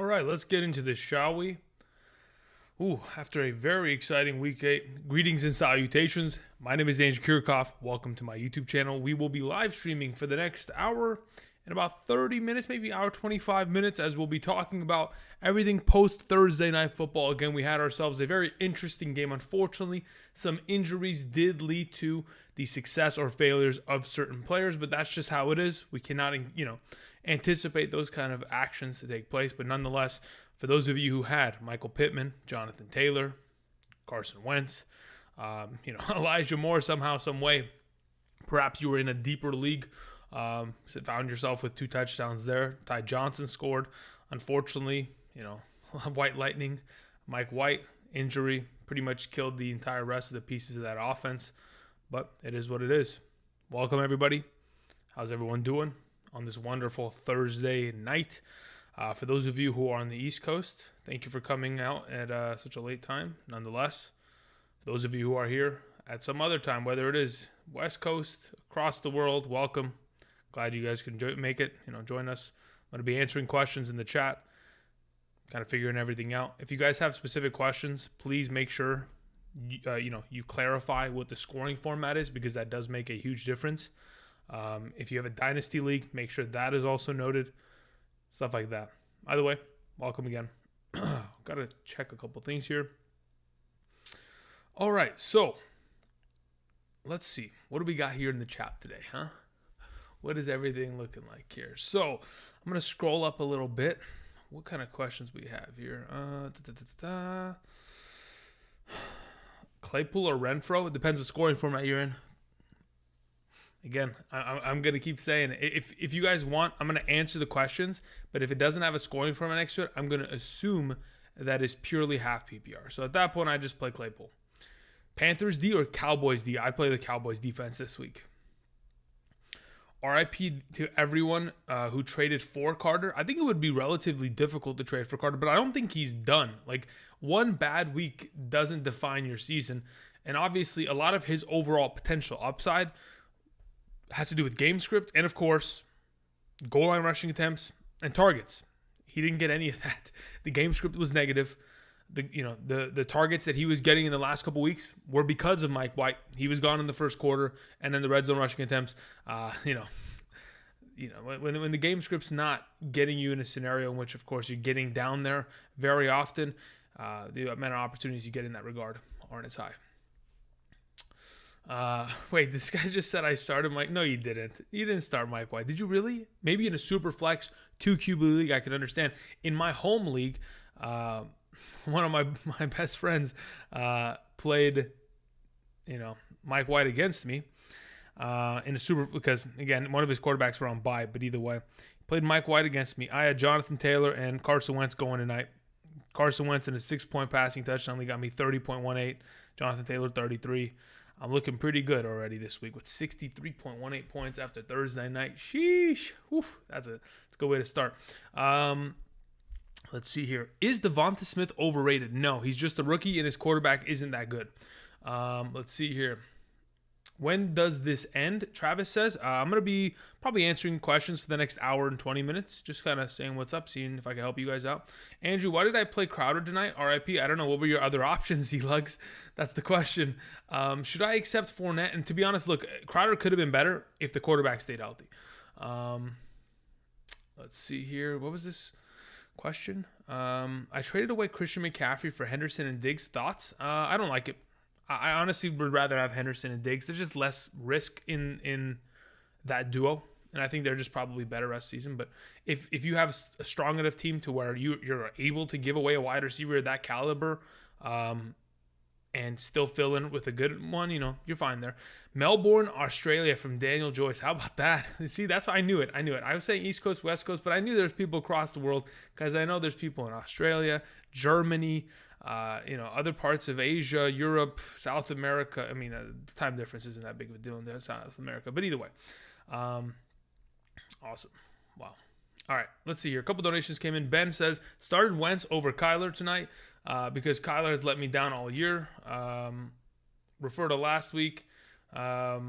All right, let's get into this, shall we? After a very exciting week 8, greetings and salutations. My name is Andrew Kirchhoff. Welcome to my YouTube channel. We will be live streaming for the next hour and about 30 minutes, maybe hour 25 minutes, as we'll be talking about everything post Thursday Night Football. Again, we had ourselves a very interesting game. Unfortunately, some injuries did lead to the success or failures of certain players, but that's just how it is. We cannot, anticipate those kind of actions to take place. But nonetheless, for those of you who had Michael Pittman, Jonathan Taylor, Carson Wentz, Elijah Moore somehow, some way, perhaps you were in a deeper league, found yourself with 2 touchdowns there. Ty Johnson scored. Unfortunately, White Lightning, Mike White, injury pretty much killed the entire rest of the pieces of that offense. But it is what it is. Welcome, everybody. How's everyone doing on this wonderful Thursday night? For those of you who are on the East Coast, thank you for coming out at such a late time. Nonetheless, for those of you who are here at some other time, whether it is West Coast, across the world, welcome. Glad you guys can make it, join us. I'm going to be answering questions in the chat, kind of figuring everything out. If you guys have specific questions, please make sure you clarify what the scoring format is, because that does make a huge difference. If you have a dynasty league, make sure that is also noted. Stuff like that. Either way, welcome again. Got to check a couple things here. All right, so let's see. What do we got here in the chat today, huh? What is everything looking like here? So I'm going to scroll up a little bit. What kind of questions we have here? Claypool or Renfro? It depends what scoring format you're in. Again, I'm going to keep saying it. If you guys want, I'm going to answer the questions. But if it doesn't have a scoring format next to it, I'm going to assume that is purely half PPR. So at that point, I just play Claypool. Panthers D or Cowboys D? I'd play the Cowboys defense this week. RIP to everyone who traded for Carter. I think it would be relatively difficult to trade for Carter, but I don't think he's done. Like, one bad week doesn't define your season. And obviously, a lot of his overall potential upside has to do with game script and, of course, goal line rushing attempts and targets. He didn't get any of that. The game script was negative. The targets that he was getting in the last couple weeks were because of Mike White. He was gone in the first quarter, and then the red zone rushing attempts. When the game script's not getting you in a scenario in which, of course, you're getting down there very often, the amount of opportunities you get in that regard aren't as high. Wait, this guy just said I started Mike. No, you didn't. You didn't start Mike White. Did you really? Maybe in a super flex 2 QB league, I could understand. In my home league, one of my best friends played, Mike White against me in a super, because again, one of his quarterbacks were on bye, but either way, played Mike White against me. I had Jonathan Taylor and Carson Wentz going tonight. Carson Wentz in a 6-point passing touchdown league got me 30.18. Jonathan Taylor 33. I'm looking pretty good already this week with 63.18 points after Thursday night. Sheesh. Whew, that's a good way to start. Let's see here. Is Devonta Smith overrated? No, he's just a rookie and his quarterback isn't that good. Let's see here. When does this end? Travis says, I'm going to be probably answering questions for the next hour and 20 minutes. Just kind of saying what's up, seeing if I can help you guys out. Andrew, why did I play Crowder tonight? RIP. I don't know. What were your other options, Z-Lugs? That's the question. Should I accept Fournette? And to be honest, look, Crowder could have been better if the quarterback stayed healthy. Let's see here. What was this question? I traded away Christian McCaffrey for Henderson and Diggs. Thoughts? I don't like it. I honestly would rather have Henderson and Diggs. There's just less risk in that duo, and I think they're just probably better rest season. But if you have a strong enough team to where you're able to give away a wide receiver of that caliber, and still fill in with a good one, you're fine there. Melbourne, Australia from Daniel Joyce. How about that? See, that's why I knew it. I was saying East Coast, West Coast, but I knew there's people across the world because I know there's people in Australia, Germany, other parts of Asia, Europe, South America. I mean, the time difference isn't that big of a deal in South America, but either way. Awesome. Wow. All right, let's see here. A couple donations came in. Ben says, started Wentz over Kyler tonight because Kyler has let me down all year. Refer to last week. By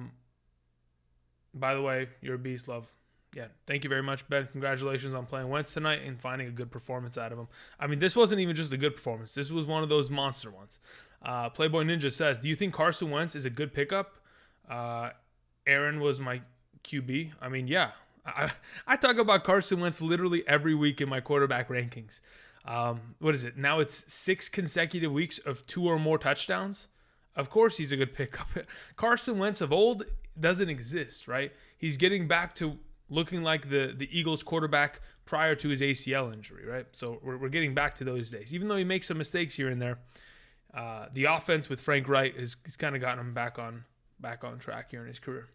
the way, you're a beast, love. Yeah, thank you very much, Ben. Congratulations on playing Wentz tonight and finding a good performance out of him. I mean, this wasn't even just a good performance. This was one of those monster ones. Playboy Ninja says, do you think Carson Wentz is a good pickup? Aaron was my QB. I mean, yeah. I talk about Carson Wentz literally every week in my quarterback rankings. What is it? Now it's 6 consecutive weeks of 2 or more touchdowns. Of course he's a good pickup. Carson Wentz of old doesn't exist, right? He's getting back to looking like the Eagles quarterback prior to his ACL injury, right? So we're getting back to those days. Even though he makes some mistakes here and there, the offense with Frank Wright has kind of gotten him back on track here in his career.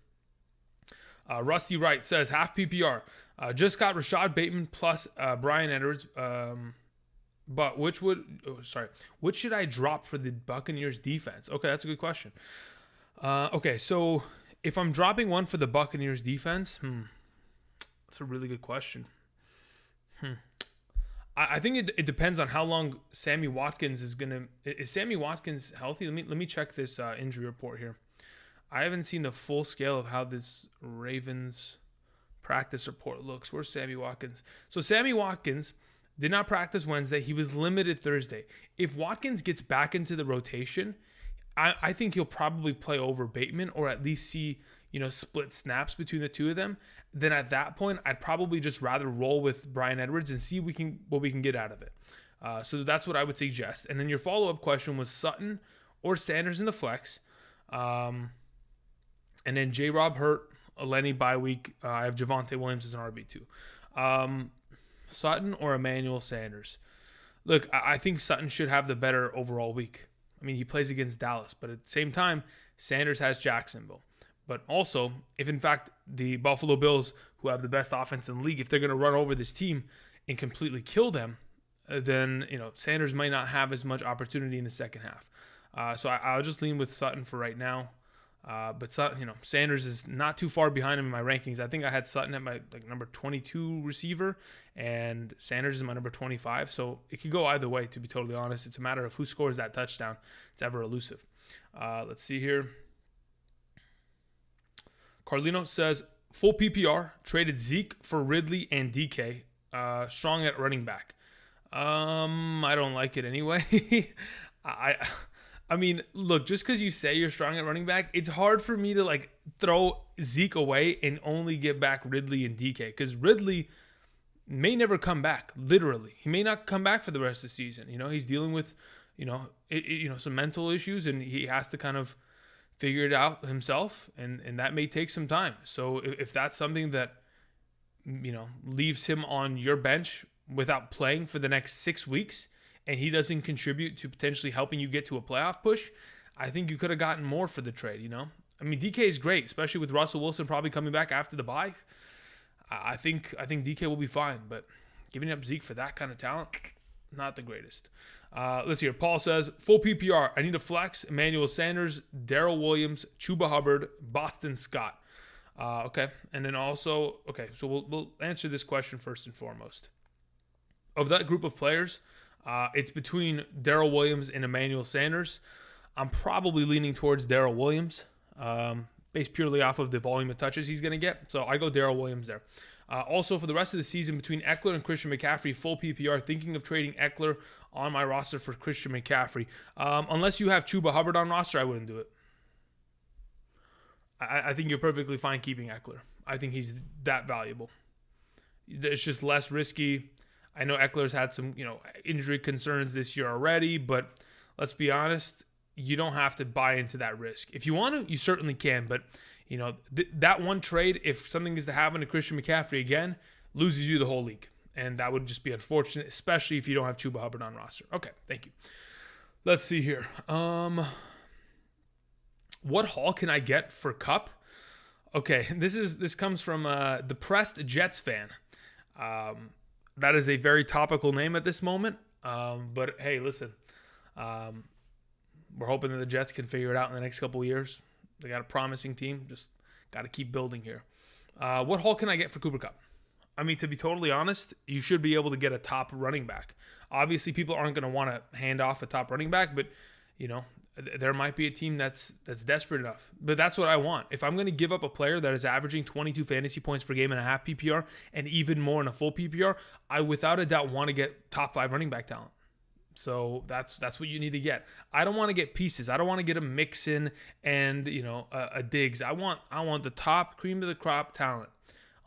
Rusty Wright says, half PPR. Just got Rashad Bateman plus Brian Edwards. But which should I drop for the Buccaneers defense? Okay, that's a good question. Okay, so if I'm dropping one for the Buccaneers defense, that's a really good question. I think it depends on how long Sammy Watkins is gonna. Is Sammy Watkins healthy? Let me check this injury report here. I haven't seen the full scale of how this Ravens practice report looks. Where's Sammy Watkins? So Sammy Watkins did not practice Wednesday. He was limited Thursday. If Watkins gets back into the rotation, I think he'll probably play over Bateman, or at least see, split snaps between the two of them. Then at that point, I'd probably just rather roll with Brian Edwards and see what we can get out of it. So that's what I would suggest. And then your follow-up question was Sutton or Sanders in the flex. And then J-Rob hurt, Lenny bye week. I have Javonte Williams as an RB2. Sutton or Emmanuel Sanders? Look, I think Sutton should have the better overall week. I mean, he plays against Dallas, but at the same time, Sanders has Jacksonville. But also, if in fact the Buffalo Bills, who have the best offense in the league, if they're going to run over this team and completely kill them, then Sanders might not have as much opportunity in the second half. So I'll just lean with Sutton for right now. But Sanders is not too far behind him in my rankings. I think I had Sutton at my number 22 receiver, and Sanders is my number 25. So it could go either way, to be totally honest. It's a matter of who scores that touchdown. It's ever elusive. Let's see here. Carlino says, full PPR, traded Zeke for Ridley and DK. Strong at running back. I don't like it anyway. I mean, look, just because you say you're strong at running back, it's hard for me to throw Zeke away and only get back Ridley and DK, because Ridley may never come back. Literally, he may not come back for the rest of the season. He's dealing with, some mental issues, and he has to kind of figure it out himself, and that may take some time. So if that's something that leaves him on your bench without playing for the next 6 weeks, and he doesn't contribute to potentially helping you get to a playoff push, I think you could have gotten more for the trade, I mean, DK is great, especially with Russell Wilson probably coming back after the bye. I think DK will be fine, but giving up Zeke for that kind of talent, not the greatest. Let's hear. Paul says, full PPR, I need a flex, Emmanuel Sanders, Darrell Williams, Chuba Hubbard, Boston Scott. Okay, and then also, so we'll answer this question first and foremost. Of that group of players, it's between Darrell Williams and Emmanuel Sanders. I'm probably leaning towards Darrell Williams, based purely off of the volume of touches he's going to get. So I go Darrell Williams there. Also, for the rest of the season, between Eckler and Christian McCaffrey, full PPR, thinking of trading Eckler on my roster for Christian McCaffrey. Unless you have Chuba Hubbard on roster, I wouldn't do it. I think you're perfectly fine keeping Eckler. I think he's that valuable. It's just less risky. I know Eckler's had some, injury concerns this year already, but let's be honest, you don't have to buy into that risk. If you want to, you certainly can, but that one trade, if something is to happen to Christian McCaffrey again, loses you the whole league, and that would just be unfortunate, especially if you don't have Chuba Hubbard on roster. Okay, thank you. Let's see here. What haul can I get for Cup? Okay, this comes from a depressed Jets fan. That is a very topical name at this moment. But hey, listen, we're hoping that the Jets can figure it out in the next couple of years. They got a promising team. Just got to keep building here. What haul can I get for Cooper Kupp? I mean, to be totally honest, you should be able to get a top running back. Obviously, people aren't going to want to hand off a top running back, but there might be a team that's desperate enough. But that's what I want. If I'm going to give up a player that is averaging 22 fantasy points per game in a half PPR and even more in a full PPR, I without a doubt want to get top 5 running back talent. So that's what you need to get. I don't want to get pieces. I don't want to get a Mixon and a Diggs. I want the top cream of the crop talent.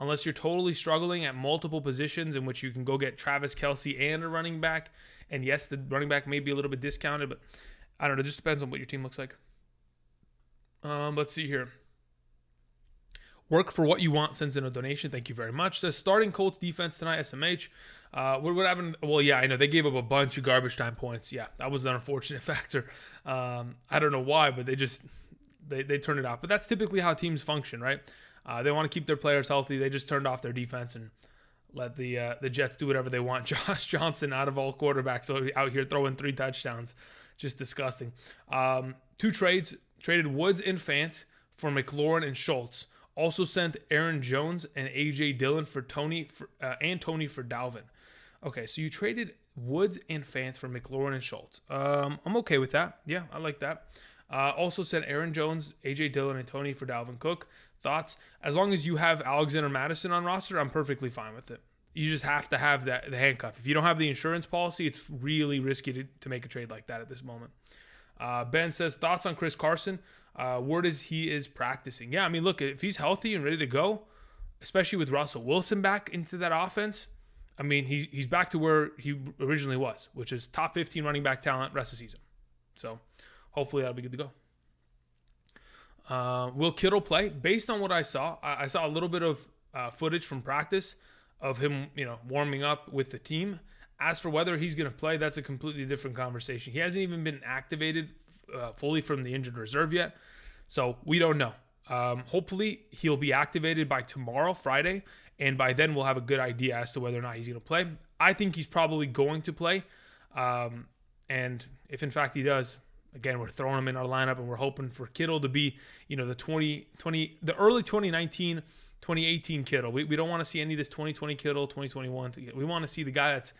Unless you're totally struggling at multiple positions in which you can go get Travis Kelce and a running back. And yes, the running back may be a little bit discounted, but I don't know. It just depends on what your team looks like. Let's see here. Work for what you want sends in a donation. Thank you very much. Says starting Colts defense tonight, SMH. What happened? Well, yeah, I know they gave up a bunch of garbage time points. Yeah, that was an unfortunate factor. I don't know why, but they turned it off. But that's typically how teams function, right? They want to keep their players healthy. They just turned off their defense and let the Jets do whatever they want. Josh Johnson, out of all quarterbacks, out here throwing 3 touchdowns. Just disgusting. 2 trades. Traded Woods and Fant for McLaurin and Schultz. Also sent Aaron Jones and A.J. Dillon for Tony and Tony for Dalvin. Okay, so you traded Woods and Fant for McLaurin and Schultz. I'm okay with that. Yeah, I like that. Also sent Aaron Jones, A.J. Dillon, and Tony for Dalvin Cook. Thoughts? As long as you have Alexander Madison on roster, I'm perfectly fine with it. You just have to have the handcuff. If you don't have the insurance policy, it's really risky to make a trade like that at this moment. Ben says, thoughts on Chris Carson? Word is he is practicing. Yeah, I mean, look, if he's healthy and ready to go, especially with Russell Wilson back into that offense, I mean, he's back to where he originally was, which is top 15 running back talent rest of the season. So hopefully that'll be good to go. Will Kittle play? Based on what I saw a little bit of footage from practice of him, warming up with the team. As for whether he's going to play, that's a completely different conversation. He hasn't even been activated fully from the injured reserve yet, so we don't know. Hopefully, he'll be activated by tomorrow, Friday, and by then we'll have a good idea as to whether or not he's going to play. I think he's probably going to play, and if in fact he does, again, we're throwing him in our lineup, and we're hoping for Kittle to be, the early 2019, 2018 Kittle. We don't want to see any of this 2020 Kittle, 2021. We want to see the guy that's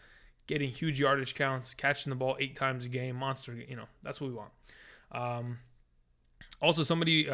getting huge yardage counts, catching the ball 8 times a game, monster. That's what we want. Also, somebody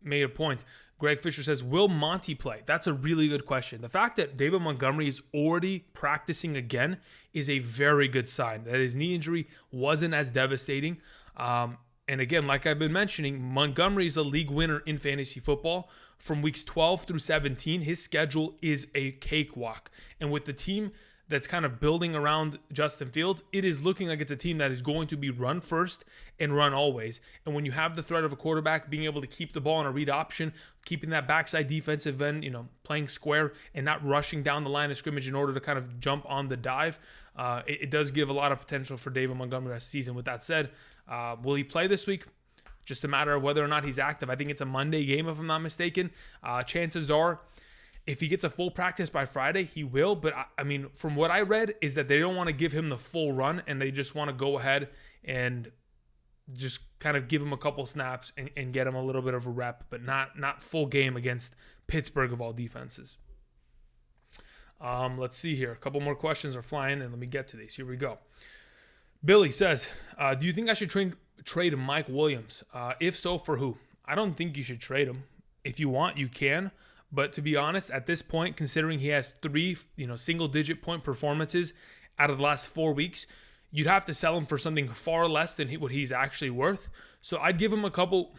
made a point. Greg Fisher says, will Monty play? That's a really good question. The fact that David Montgomery is already practicing again is a very good sign that his knee injury wasn't as devastating. And again, like I've been mentioning, Montgomery is a league winner in fantasy football. From weeks 12 through 17, his schedule is a cakewalk. And with the team that's kind of building around Justin Fields, it is looking like it's a team that is going to be run first and run always. And when you have the threat of a quarterback being able to keep the ball in a read option, keeping that backside defensive end, playing square and not rushing down the line of scrimmage in order to kind of jump on the dive, it does give a lot of potential for David Montgomery this season. With that said, will he play this week? Just a matter of whether or not he's active. I think it's a Monday game, if I'm not mistaken. Chances are, if he gets a full practice by Friday, he will. But, I mean, from what I read is that they don't want to give him the full run, and they just want to go ahead and just kind of give him a couple snaps and get him a little bit of a rep, but not full game against Pittsburgh of all defenses. Let's see here. A couple more questions are flying, and let me get to these. Here we go. Billy says, do you think I should trade Mike Williams? If so, for who? I don't think you should trade him. If you want, you can. But to be honest, at this point, considering he has 3, single-digit point performances out of the last 4 weeks, you'd have to sell him for something far less than what he's actually worth. So I'd give him a couple,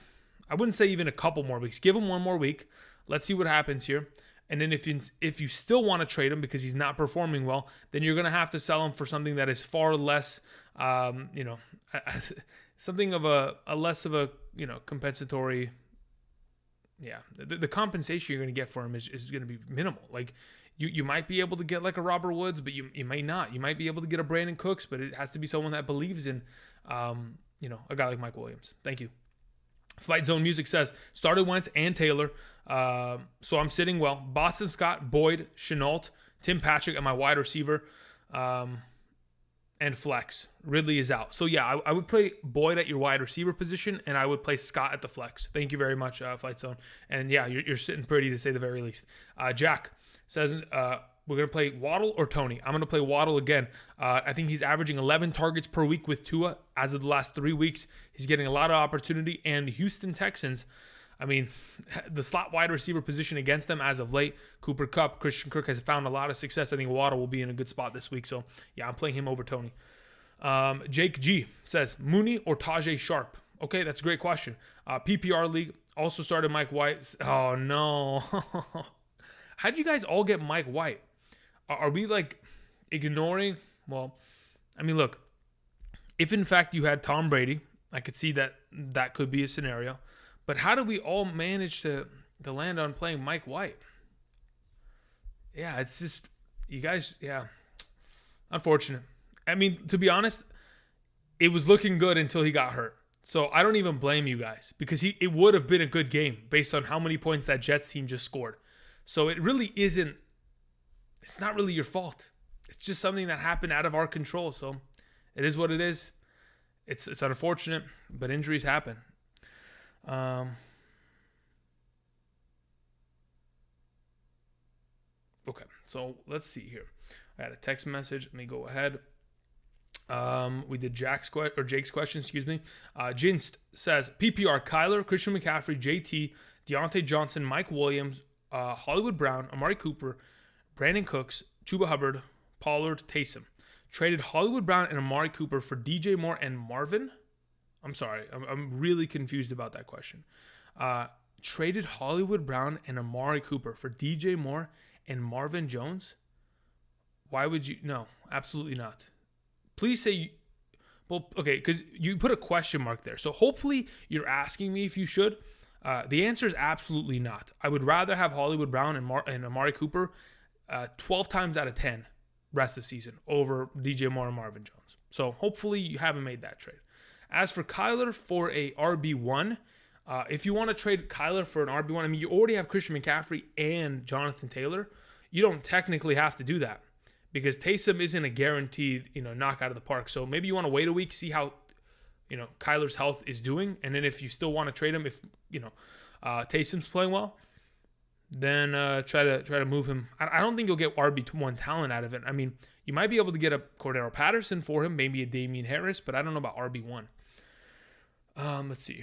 I wouldn't say even a couple more weeks. Give him 1 more week. Let's see what happens here. And then if you still want to trade him because he's not performing well, then you're going to have to sell him for something that is far less, something of a less of a, compensatory. Yeah, the compensation you're going to get for him is going to be minimal. Like you might be able to get like a Robert Woods, but you may not. You might be able to get a Brandon Cooks, but it has to be someone that believes in, a guy like Mike Williams. Thank you. Flight Zone Music says, started Wentz and Taylor, so I'm sitting well. Boston Scott, Boyd, Chenault, Tim Patrick at my wide receiver, and flex. Ridley is out. So yeah, I would play Boyd at your wide receiver position, and I would play Scott at the flex. Thank you very much, Flight Zone. And yeah, you're sitting pretty to say the very least. Jack says, we're going to play Waddle or Tony. I'm going to play Waddle again. I think he's averaging 11 targets per week with Tua as of the last 3 weeks. He's getting a lot of opportunity. And the Houston Texans, I mean, the slot wide receiver position against them as of late, Cooper Kupp, Christian Kirk has found a lot of success. I think Waddle will be in a good spot this week. So, yeah, I'm playing him over Tony. Jake G says, Mooney or Tajay Sharp? Okay, that's a great question. PPR league, also started Mike White. Oh, no. How'd you guys all get Mike White? Are we, like, ignoring? Well, I mean, look, if in fact you had Tom Brady, I could see that could be a scenario. But how do we all manage to land on playing Mike White? Yeah, it's just, you guys, yeah, unfortunate. I mean, to be honest, it was looking good until he got hurt. So I don't even blame you guys because it would have been a good game based on how many points that Jets team just scored. So it really isn't, it's not really your fault. It's just something that happened out of our control. So it is what it is. It's unfortunate, but injuries happen. Okay, so let's see here. I had a text message. Let me go ahead. We did Jake's question, excuse me. Jinst says, PPR, Kyler, Christian McCaffrey, JT, Deontay Johnson, Mike Williams, Hollywood Brown, Amari Cooper, Brandon Cooks, Chuba Hubbard, Pollard, Taysom. Traded Hollywood Brown and Amari Cooper for DJ Moore and Marvin. I'm sorry. I'm really confused about that question. Traded Hollywood Brown and Amari Cooper for DJ Moore and Marvin Jones? Why would you? No, absolutely not. Please say, well, okay, because you put a question mark there. So hopefully you're asking me if you should. The answer is absolutely not. I would rather have Hollywood Brown and Amari Cooper 12 times out of 10 rest of season over DJ Moore and Marvin Jones. So hopefully you haven't made that trade. As for Kyler for a RB1, if you want to trade Kyler for an RB1, I mean, you already have Christian McCaffrey and Jonathan Taylor. You don't technically have to do that because Taysom isn't a guaranteed, knock out of the park. So maybe you want to wait a week, see how, Kyler's health is doing. And then if you still want to trade him, if, Taysom's playing well, then try to move him. I don't think you'll get RB1 talent out of it. I mean, you might be able to get a Cordero Patterson for him, maybe a Damian Harris, but I don't know about RB1. Let's see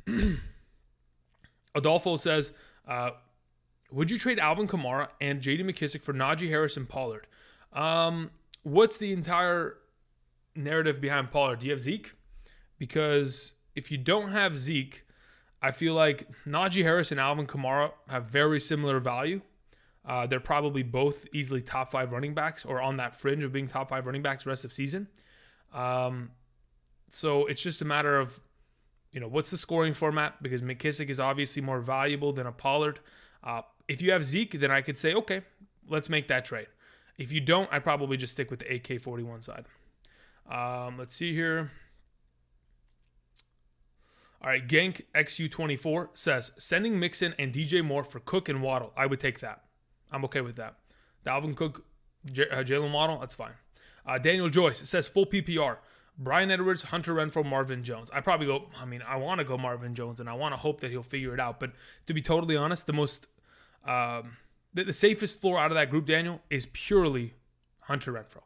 here. Adolfo says, would you trade Alvin Kamara and J.D. McKissic for Najee Harris and Pollard? What's the entire narrative behind Pollard? Do you have Zeke? Because if you don't have Zeke, I feel like Najee Harris and Alvin Kamara have very similar value. They're probably both easily top 5 running backs or on that fringe of being top 5 running backs the rest of season. So it's just a matter of, what's the scoring format? Because McKissic is obviously more valuable than a Pollard. If you have Zeke, then I could say, okay, let's make that trade. If you don't, I'd probably just stick with the AK-41 side. Let's see here. All right, Gank XU24 says, sending Mixon and DJ Moore for Cook and Waddle. I would take that. I'm okay with that. Dalvin Cook, Jalen Waddle, that's fine. Daniel Joyce says, full PPR. Brian Edwards, Hunter Renfrow, Marvin Jones. I probably go, I want to go Marvin Jones, and I want to hope that he'll figure it out. But to be totally honest, the most, the safest floor out of that group, Daniel, is purely Hunter Renfrow.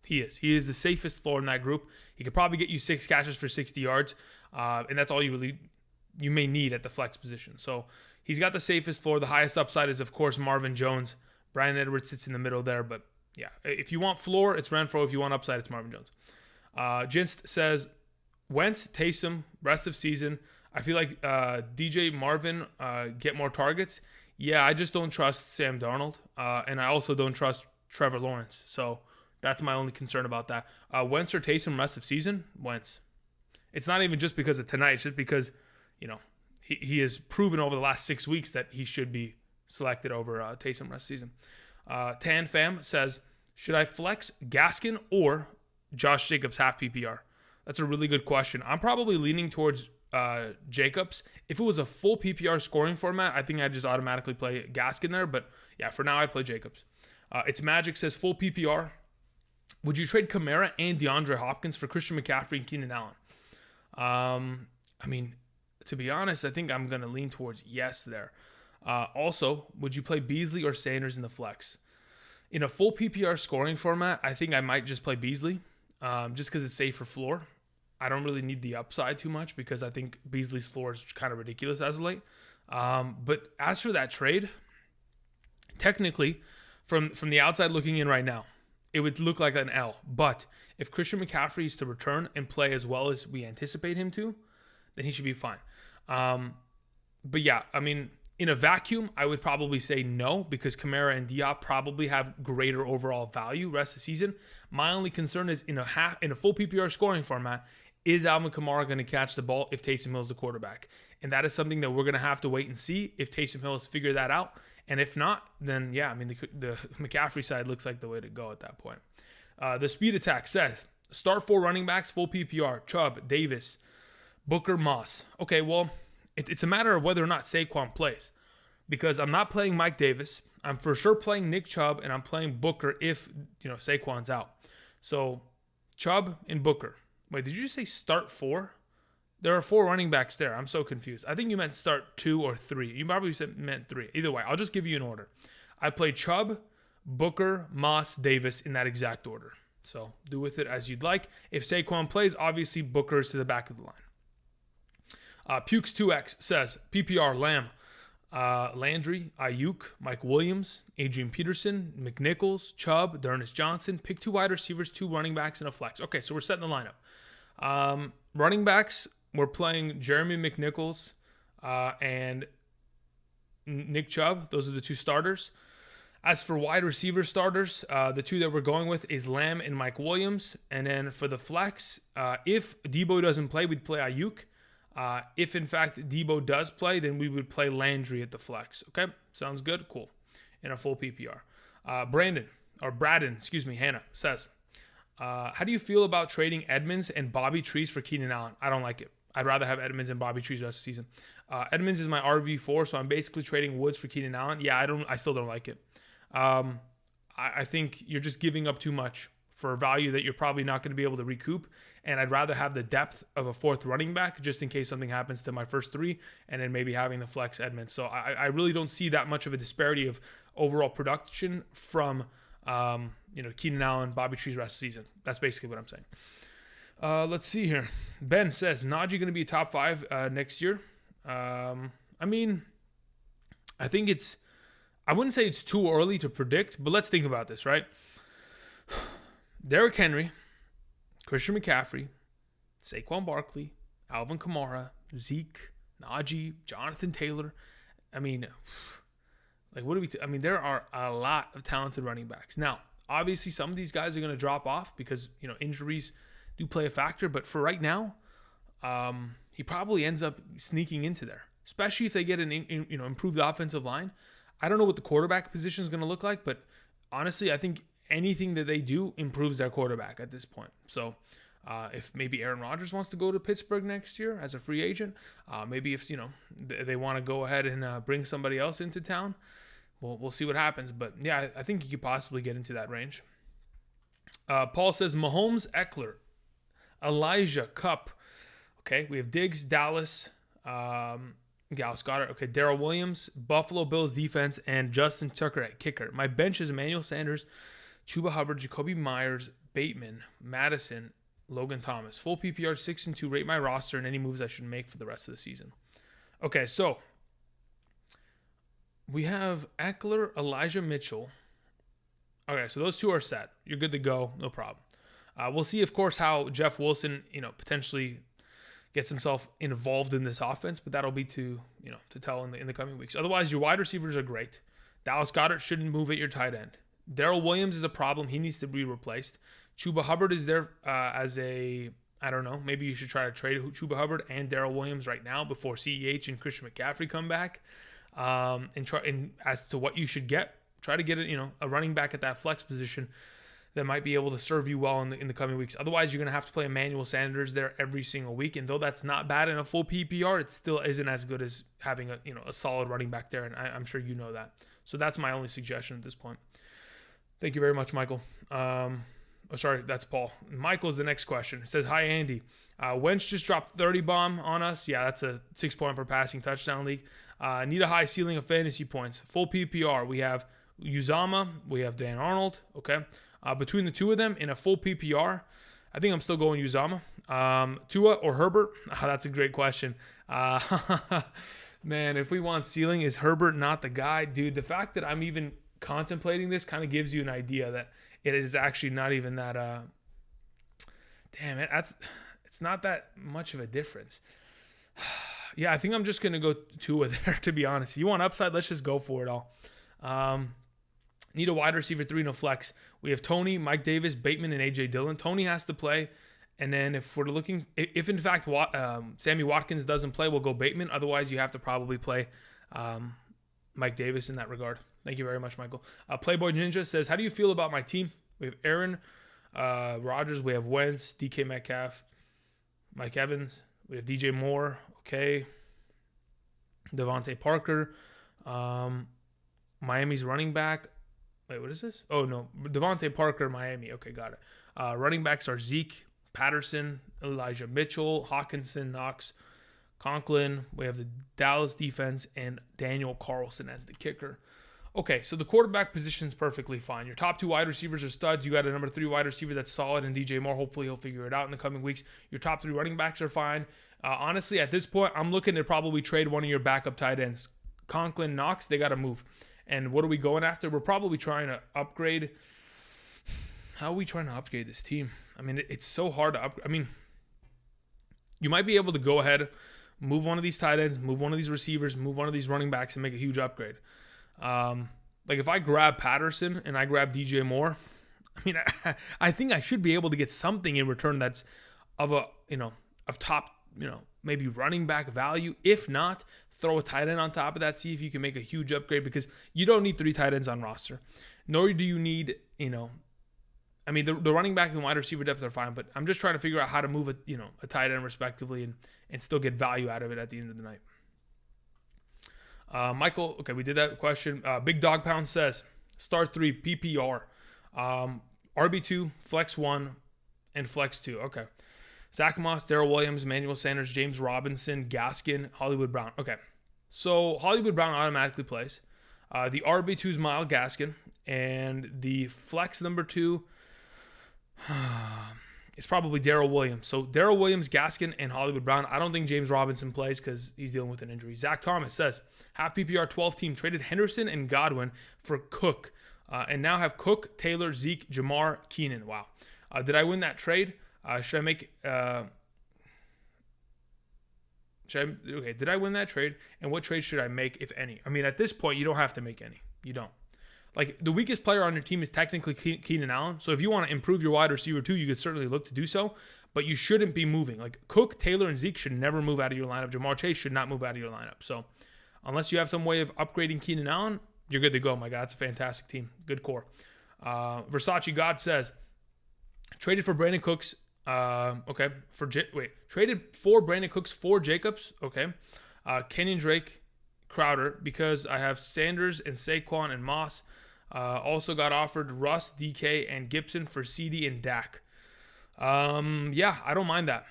He is the safest floor in that group. He could probably get you 6 catches for 60 yards, and that's all you may need at the flex position. So he's got the safest floor. The highest upside is, of course, Marvin Jones. Brian Edwards sits in the middle there, but yeah, if you want floor, it's Renfrow. If you want upside, it's Marvin Jones. Jinst says, Wentz, Taysom, rest of season. I feel like DJ Marvin get more targets. Yeah, I just don't trust Sam Darnold, and I also don't trust Trevor Lawrence. So that's my only concern about that. Wentz or Taysom rest of season? Wentz. It's not even just because of tonight. It's just because, he has proven over the last 6 weeks that he should be selected over Taysom rest of season. Tan Fam says, should I flex Gaskin or Josh Jacobs half PPR? That's a really good question. I'm probably leaning towards Jacobs. If it was a full PPR scoring format, I think I'd just automatically play Gaskin there. But yeah, for now, I'd play Jacobs. It's Magic says full PPR. Would you trade Kamara and DeAndre Hopkins for Christian McCaffrey and Keenan Allen? To be honest, I think I'm going to lean towards yes there. Also, would you play Beasley or Sanders in the flex? In a full PPR scoring format, I think I might just play Beasley, just because it's safe for floor. I don't really need the upside too much because I think Beasley's floor is kind of ridiculous as of late. But as for that trade, technically, from the outside looking in right now, it would look like an L. But if Christian McCaffrey is to return and play as well as we anticipate him to, then he should be fine. But yeah, I mean, in a vacuum, I would probably say no because Kamara and Diop probably have greater overall value rest of the season. My only concern is in a full PPR scoring format, is Alvin Kamara going to catch the ball if Taysom Hill is the quarterback? And that is something that we're going to have to wait and see if Taysom Hill has figured that out. And if not, then yeah, I mean, the McCaffrey side looks like the way to go at that point. The speed attack says, start 4 running backs, full PPR, Chubb, Davis, Booker, Moss. Okay, well, it's a matter of whether or not Saquon plays. Because I'm not playing Mike Davis. I'm for sure playing Nick Chubb, and I'm playing Booker if, Saquon's out. So, Chubb and Booker. Wait, did you say start 4? There are 4 running backs there. I'm so confused. I think you meant start 2 or 3. You probably meant 3. Either way, I'll just give you an order. I play Chubb, Booker, Moss, Davis in that exact order. So do with it as you'd like. If Saquon plays, obviously Booker is to the back of the line. Pukes2X says, PPR, Lamb, Landry, Ayuk, Mike Williams, Adrian Peterson, McNichols, Chubb, D'Ernest Johnson. Pick 2 wide receivers, 2 running backs, and a flex. Okay, so we're setting the lineup. Running backs, we're playing Jeremy McNichols and Nick Chubb. Those are the 2 starters. As for wide receiver starters, the 2 that we're going with is Lamb and Mike Williams. And then for the flex, if Debo doesn't play, we'd play Ayuk. If in fact Debo does play, then we would play Landry at the flex. Okay, sounds good. Cool. In a full PPR. Braden, Hannah says, how do you feel about trading Edmonds and Bobby Trees for Keenan Allen? I don't like it. I'd rather have Edmonds and Bobby Trees the rest of the season. Edmonds is my RV4, so I'm basically trading Woods for Keenan Allen. Yeah, I still don't like it. I think you're just giving up too much for value that you're probably not going to be able to recoup. And I'd rather have the depth of a 4th running back just in case something happens to my first 3 and then maybe having the flex Edmonds. So I really don't see that much of a disparity of overall production from Keenan Allen, Bobby Trees rest of the season. That's basically what I'm saying. Let's see here. Ben says, Najee going to be a top 5 next year? I mean, I think I wouldn't say it's too early to predict, but let's think about this, right? Derrick Henry, Christian McCaffrey, Saquon Barkley, Alvin Kamara, Zeke, Najee, Jonathan Taylor. I mean, there are a lot of talented running backs. Now, obviously, some of these guys are going to drop off because, injuries do play a factor. But for right now, he probably ends up sneaking into there, especially if they get an improved offensive line. I don't know what the quarterback position is going to look like, but honestly, I think anything that they do improves their quarterback at this point. So if maybe Aaron Rodgers wants to go to Pittsburgh next year as a free agent, maybe if they want to go ahead and bring somebody else into town, we'll see what happens. But yeah, I think you could possibly get into that range. Paul says Mahomes, Eckler, Elijah, Cup. Okay, we have Diggs, Dallas, Dallas Goddard. Okay, Darrell Williams, Buffalo Bills defense, and Justin Tucker at kicker. My bench is Emmanuel Sanders, Chuba Hubbard, Jacoby Myers, Bateman, Madison, Logan Thomas. Full PPR 6-2. Rate my roster and any moves I should make for the rest of the season. Okay, so we have Eckler, Elijah Mitchell. Okay, so those 2 are set. You're good to go. No problem. We'll see, of course, how Jeff Wilson, potentially gets himself involved in this offense, but that'll be to tell in the coming weeks. Otherwise, your wide receivers are great. Dallas Goedert shouldn't move at your tight end. Darrell Williams is a problem. He needs to be replaced. Chuba Hubbard is there as a, I don't know, maybe you should try to trade Chuba Hubbard and Darrell Williams right now before CEH and Christian McCaffrey come back. And as to what you should get, try to get a running back at that flex position that might be able to serve you well in the coming weeks. Otherwise, you're going to have to play Emmanuel Sanders there every single week. And though that's not bad in a full PPR, it still isn't as good as having a solid running back there. And I'm sure you know that. So that's my only suggestion at this point. Thank you very much, Michael. Sorry, that's Paul. Michael's the next question. It says, hi, Andy. Wentz just dropped 30 bomb on us. Yeah, that's a 6-point per passing touchdown league. Need a high ceiling of fantasy points. Full PPR. We have Uzama, we have Dan Arnold. Okay. Between the two of them in a full PPR, I think I'm still going Uzama. Tua or Herbert? That's a great question. Man, if we want ceiling, is Herbert not the guy? Dude, the fact that I'm even contemplating this kind of gives you an idea that it is actually not even that damn it, it's not that much of a difference. Yeah, I think I'm just gonna go Tua there, to be honest. If you want upside, let's just go for it all. Need a wide receiver 3 and a flex. We have Tony, Mike Davis, Bateman, and AJ Dillon. Tony has to play. And then if we're looking, if in fact Sammy Watkins doesn't play, we'll go Bateman. Otherwise, you have to probably play Mike Davis in that regard. Thank you very much, Michael. Playboy Ninja says, how do you feel about my team? We have Aaron Rodgers. We have Wentz, DK Metcalf, Mike Evans. We have DJ Moore. Okay. Devontae Parker. Miami's running back. Wait, what is this? Oh, no. Devontae Parker, Miami. Okay, got it. Running backs are Zeke, Patterson, Elijah Mitchell, Hawkinson, Knox, Conklin. We have the Dallas defense and Daniel Carlson as the kicker. Okay, so the quarterback position is perfectly fine. Your top 2 wide receivers are studs. You got a number 3 wide receiver that's solid in DJ Moore. Hopefully he'll figure it out in the coming weeks. Your top 3 running backs are fine. Honestly, at this point, I'm looking to probably trade one of your backup tight ends. Conklin, Knox, they got to move. And what are we going after? We're probably trying to upgrade. How are we trying to upgrade this team? I mean, it's so hard to upgrade. I mean, you might be able to go ahead, move one of these tight ends, move one of these receivers, move one of these running backs, and make a huge upgrade. Like if I grab Patterson and I grab DJ Moore, I mean, I think I should be able to get something in return that's of a, of top, maybe running back value. If not, throw a tight end on top of that, see if you can make a huge upgrade, because you don't need 3 tight ends on roster. Nor do you need, I mean, the running back and wide receiver depth are fine, but I'm just trying to figure out how to move a tight end respectively and still get value out of it at the end of the night. Michael, okay, we did that question. Big Dog Pound says, start 3, PPR, RB2, Flex 1, and Flex 2. Okay. Zach Moss, Darrell Williams, Emmanuel Sanders, James Robinson, Gaskin, Hollywood Brown. Okay. So Hollywood Brown automatically plays. The RB2 is Myles Gaskin, and the Flex number 2 is probably Darrell Williams. So Darrell Williams, Gaskin, and Hollywood Brown. I don't think James Robinson plays because he's dealing with an injury. Zach Thomas says, half PPR 12 team traded Henderson and Godwin for Cook, and now have Cook, Taylor, Zeke, Jamar, Keenan. Wow. Did I win that trade? Should I make? Did I win that trade? And what trade should I make, if any? I mean, at this point, you don't have to make any. You don't. Like, the weakest player on your team is technically Keenan Allen. So if you want to improve your wide receiver too, you could certainly look to do so. But you shouldn't be moving. Like, Cook, Taylor, and Zeke should never move out of your lineup. Jamar Chase should not move out of your lineup. So unless you have some way of upgrading Keenan Allen, you're good to go, my guy. It's a fantastic team. Good core. Versace God says, traded for Brandon Cooks. Traded for Brandon Cooks for Jacobs. Okay. Kenyon Drake, Crowder, because I have Sanders and Saquon and Moss. Also got offered Russ, DK, and Gibson for CD and Dak. Yeah, I don't mind that.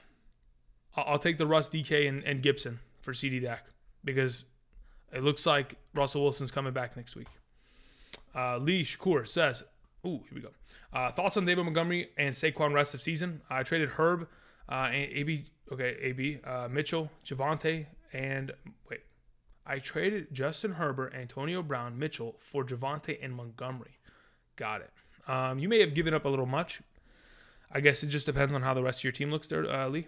I'll take the Russ, DK, and Gibson for CD Dak, because it looks like Russell Wilson's coming back next week. Lee Shakur says, here we go. Thoughts on David Montgomery and Saquon rest of season? I traded Herb, AB, Mitchell, Javonte, and I traded Justin Herbert, Antonio Brown, Mitchell for Javonte and Montgomery. Got it. You may have given up a little much. I guess it just depends on how the rest of your team looks there, Lee.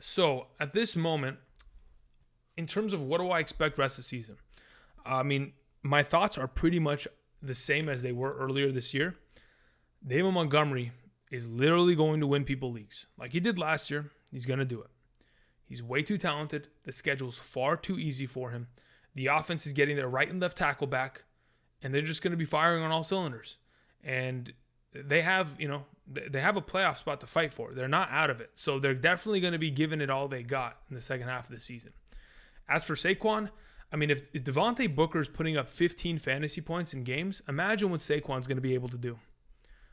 So at this moment, in terms of what do I expect rest of the season? I mean, my thoughts are pretty much the same as they were earlier this year. David Montgomery is literally going to win people leagues. Like he did last year, he's going to do it. He's way too talented. The schedule's far too easy for him. The offense is getting their right and left tackle back, and they're just going to be firing on all cylinders. And they have, they have a playoff spot to fight for. They're not out of it. So they're definitely going to be giving it all they got in the second half of the season. As for Saquon, I mean, if Devontae Booker's putting up 15 fantasy points in games, imagine what Saquon's going to be able to do.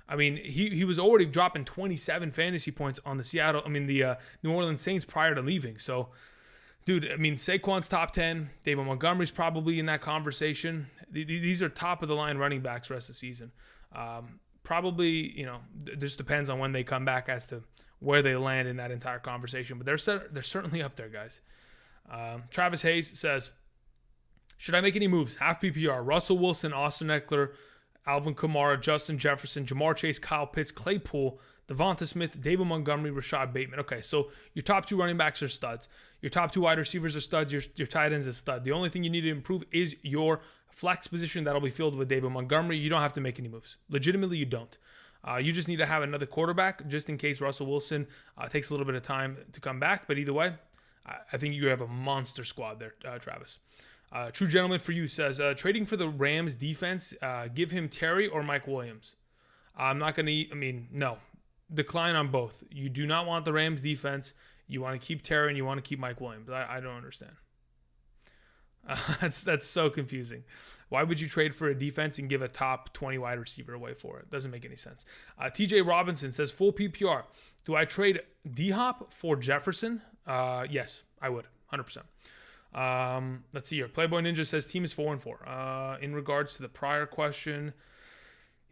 I mean, he was already dropping 27 fantasy points on the New Orleans Saints prior to leaving. So Dude, I mean, Saquon's top 10. David Montgomery's probably in that conversation. These are top-of-the-line running backs the rest of the season. Probably, this depends on when they come back as to where they land in that entire conversation. But they're certainly up there, guys. Travis Hayes says, should I make any moves? Half PPR. Russell Wilson, Austin Eckler, Alvin Kamara, Justin Jefferson, Jamar Chase, Kyle Pitts, Claypool, Devonta Smith, David Montgomery, Rashad Bateman. Okay, so your top 2 running backs are studs. Your top 2 wide receivers are studs. Your tight ends are stud. The only thing you need to improve is your flex position. That'll be filled with David Montgomery. You don't have to make any moves. Legitimately, you don't. You just need to have another quarterback just in case Russell Wilson takes a little bit of time to come back. But either way, I think you have a monster squad there, Travis. True Gentleman for You says, trading for the Rams defense, give him Terry or Mike Williams. I'm not going to no. Decline on both. You do not want the Rams defense. You want to keep Terry and you want to keep Mike Williams. I don't understand. That's so confusing. Why would you trade for a defense and give a top 20 wide receiver away for it? Doesn't make any sense. TJ Robinson says, full PPR. Do I trade D-Hop for Jefferson? Yes, I would. 100%. Let's see here. Playboy Ninja says team is 4-4. In regards to the prior question,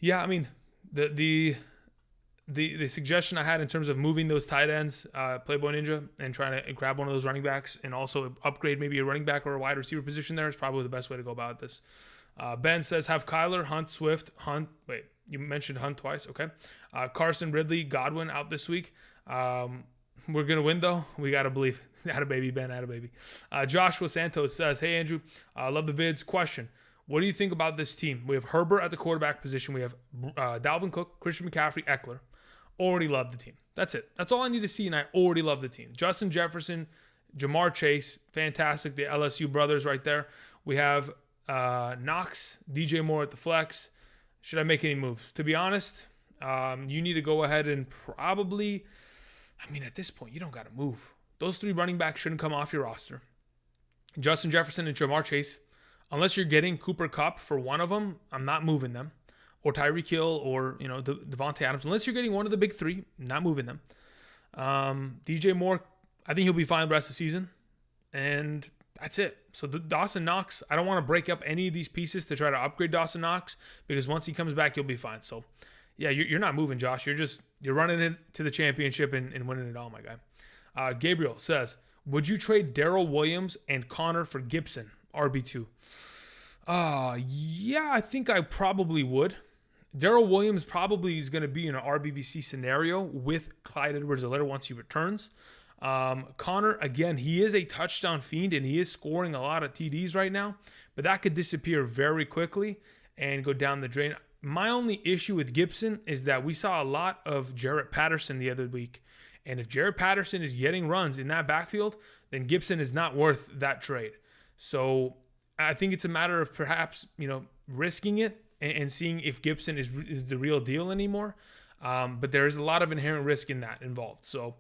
yeah, I mean, the suggestion I had in terms of moving those tight ends, Playboy Ninja, and trying to grab one of those running backs and also upgrade maybe a running back or a wide receiver position there is probably the best way to go about this. Ben says, have Kyler, Hunt, Swift, Wait, you mentioned Hunt twice. Okay. Carson, Ridley, Godwin out this week. We're going to win, though. We got to believe. Atta baby, Ben. Atta baby. Joshua Santos says, hey, Andrew, love the vids. Question. What do you think about this team? We have Herbert at the quarterback position. We have Dalvin Cook, Christian McCaffrey, Eckler. Already love the team. That's it. That's all I need to see, and I already love the team. Justin Jefferson, Jamar Chase, fantastic. The LSU brothers right there. We have Knox, DJ Moore at the flex. Should I make any moves? To be honest, you need to go ahead and probably, at this point, you don't got to move. Those 3 running backs shouldn't come off your roster. Justin Jefferson and Jamar Chase. Unless you're getting Cooper Kupp for one of them, I'm not moving them. Or Tyreek Hill or, Devontae Adams. Unless you're getting one of the big 3, not moving them. DJ Moore, I think he'll be fine the rest of the season. And that's it. So Dawson Knox, I don't want to break up any of these pieces to try to upgrade Dawson Knox because once he comes back, you'll be fine. So, yeah, you're not moving, Josh. You're running it to the championship and winning it all, my guy. Gabriel says, would you trade Darrell Williams and Connor for Gibson, RB2? Yeah, I think I probably would. Darrell Williams probably is going to be in an RBBC scenario with Clyde Edwards-Helaire once he returns. Connor, again, he is a touchdown fiend and he is scoring a lot of TDs right now, but that could disappear very quickly and go down the drain. My only issue with Gibson is that we saw a lot of Jarrett Patterson the other week, and if Jarrett Patterson is getting runs in that backfield, then Gibson is not worth that trade. So I think it's a matter of perhaps, risking it and seeing if Gibson is the real deal anymore. But there is a lot of inherent risk in that involved. So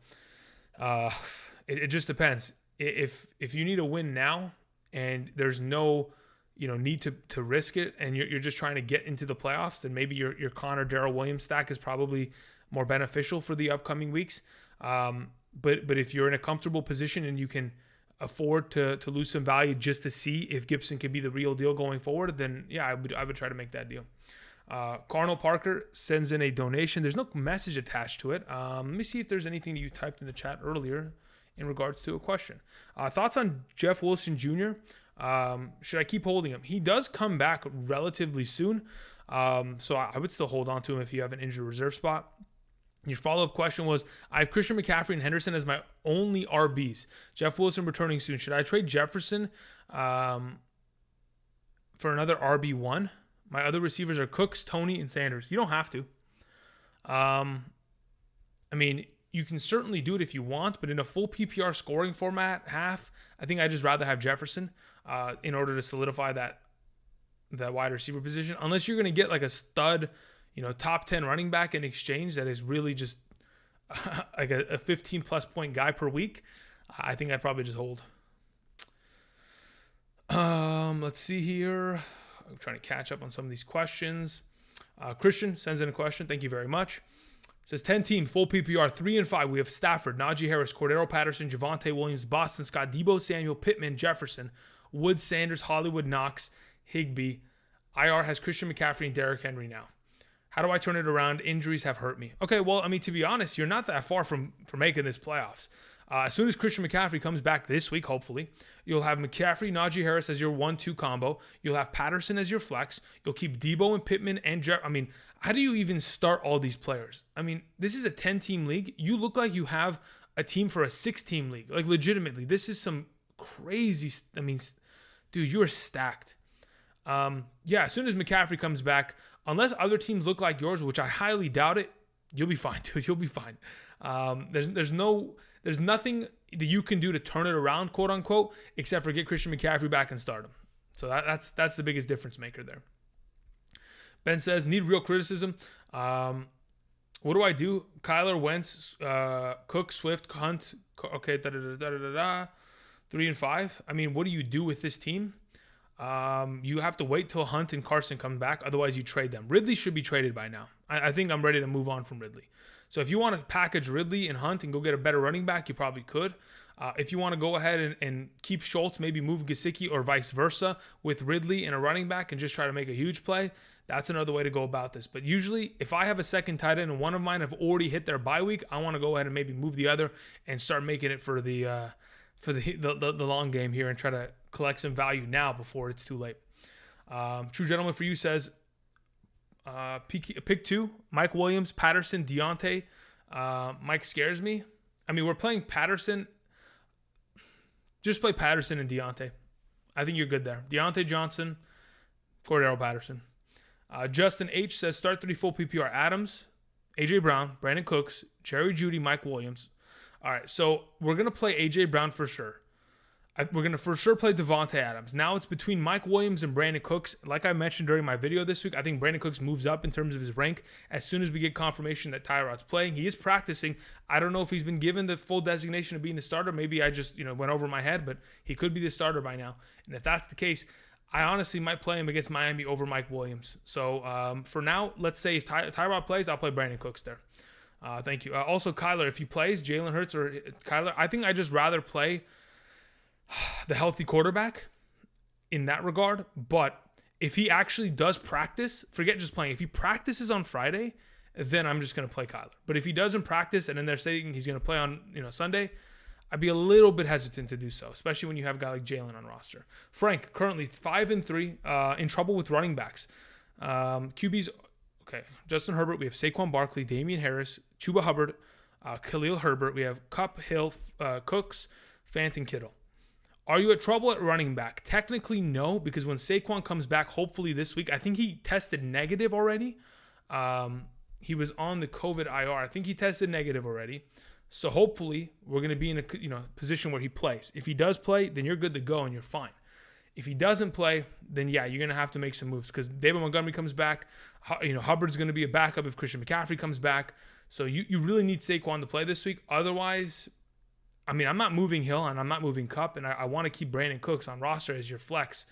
it just depends. If you need a win now and there's no need to risk it and you're just trying to get into the playoffs, then maybe your Connor Darrell Williams stack is probably more beneficial for the upcoming weeks. But if you're in a comfortable position and you can afford to lose some value just to see if Gibson can be the real deal going forward, then yeah, I would try to make that deal. Carnal Parker sends in a donation. There's no message attached to it. Let me see if there's anything that you typed in the chat earlier in regards to a question. Thoughts on Jeff Wilson Jr.? Should I keep holding him? He does come back relatively soon, so I would still hold on to him if you have an injured reserve spot. Your follow-up question was, I have Christian McCaffrey and Henderson as my only RBs. Jeff Wilson returning soon. Should I trade Jefferson for another RB1? My other receivers are Cooks, Tony, and Sanders. You don't have to. You can certainly do it if you want, but in a full PPR scoring format, I think I'd just rather have Jefferson in order to solidify that wide receiver position. Unless you're going to get like a stud, top 10 running back in exchange that is really just like a 15-plus point guy per week, I think I'd probably just hold. Let's see here. I'm trying to catch up on some of these questions. Christian sends in a question. Thank you very much. says 10 team, full PPR, 3 and 5. We have Stafford, Najee Harris, Cordero Patterson, Javonte Williams, Boston Scott, Debo Samuel, Pittman, Jefferson, Woods, Sanders, Hollywood, Knox, Higbee. IR has Christian McCaffrey and Derrick Henry now. How do I turn it around? Injuries have hurt me. Okay, well, I mean, to be honest, you're not that far from making this playoffs. As soon as Christian McCaffrey comes back this week, hopefully, you'll have McCaffrey, Najee Harris as your 1-2 combo. You'll have Patterson as your flex. You'll keep Debo and Pittman and I mean, how do you even start all these players? I mean, this is a 10-team league. You look like you have a team for a 6-team league. Like, legitimately, this is some crazy, I mean, dude, you are stacked. Yeah, as soon as McCaffrey comes back, unless other teams look like yours, which I highly doubt it, you'll be fine, dude. You'll be fine. There's nothing that you can do to turn it around, quote unquote, except for get Christian McCaffrey back and start him. So that's the biggest difference maker there. Ben says, need real criticism. What do I do? Kyler, Wentz, Cook, Swift, Hunt. Okay, 3 and 5. I mean, what do you do with this team? You have to wait till Hunt and Carson come back. Otherwise, you trade them. Ridley should be traded by now. I think I'm ready to move on from Ridley. So if you want to package Ridley and Hunt and go get a better running back, you probably could. If you want to go ahead and keep Schultz, maybe move Gesicki or vice versa with Ridley and a running back and just try to make a huge play, that's another way to go about this. But usually, if I have a second tight end and one of mine have already hit their bye week, I want to go ahead and maybe move the other and start making it for the long game here and try to collect some value now before it's too late. True Gentleman for you says, pick 2, Mike Williams, Patterson, Deontay. Mike scares me. I mean, we're playing Patterson. Just play Patterson and Deontay. I think you're good there. Deontay Johnson, Cordero Patterson. Justin H says, start 3 full PPR. Adams, A.J. Brown, Brandon Cooks, Jerry Jeudy, Mike Williams. All right, so we're going to play A.J. Brown for sure. We're going to for sure play Devontae Adams. Now it's between Mike Williams and Brandon Cooks. Like I mentioned during my video this week, I think Brandon Cooks moves up in terms of his rank as soon as we get confirmation that Tyrod's playing. He is practicing. I don't know if he's been given the full designation of being the starter. Maybe I just went over my head, but he could be the starter by now. And if that's the case, I honestly might play him against Miami over Mike Williams. So for now, let's say if Tyrod plays, I'll play Brandon Cooks there. Thank you. Also, Kyler, if he plays, Jalen Hurts or Kyler, I think I'd just rather play the healthy quarterback in that regard. But if he actually does practice, forget just playing. If he practices on Friday, then I'm just going to play Kyler. But if he doesn't practice and then they're saying he's going to play on Sunday, I'd be a little bit hesitant to do so, especially when you have a guy like Jalen on roster. Frank, currently 5-3, in trouble with running backs. QBs, okay. Justin Herbert, we have Saquon Barkley, Damian Harris, Chuba Hubbard, Khalil Herbert. We have Kupp, Hill, Cooks, Fant, and Kittle. Are you at trouble at running back? Technically, no, because when Saquon comes back, hopefully this week, I think he tested negative already. He was on the COVID IR. I think he tested negative already. So hopefully we're going to be in a position where he plays. If he does play, then you're good to go and you're fine. If he doesn't play, then yeah, you're going to have to make some moves because David Montgomery comes back. Hubbard's going to be a backup if Christian McCaffrey comes back. So you really need Saquon to play this week. Otherwise, I mean, I'm not moving Hill and I'm not moving Kupp, and I want to keep Brandon Cooks on roster as your flex.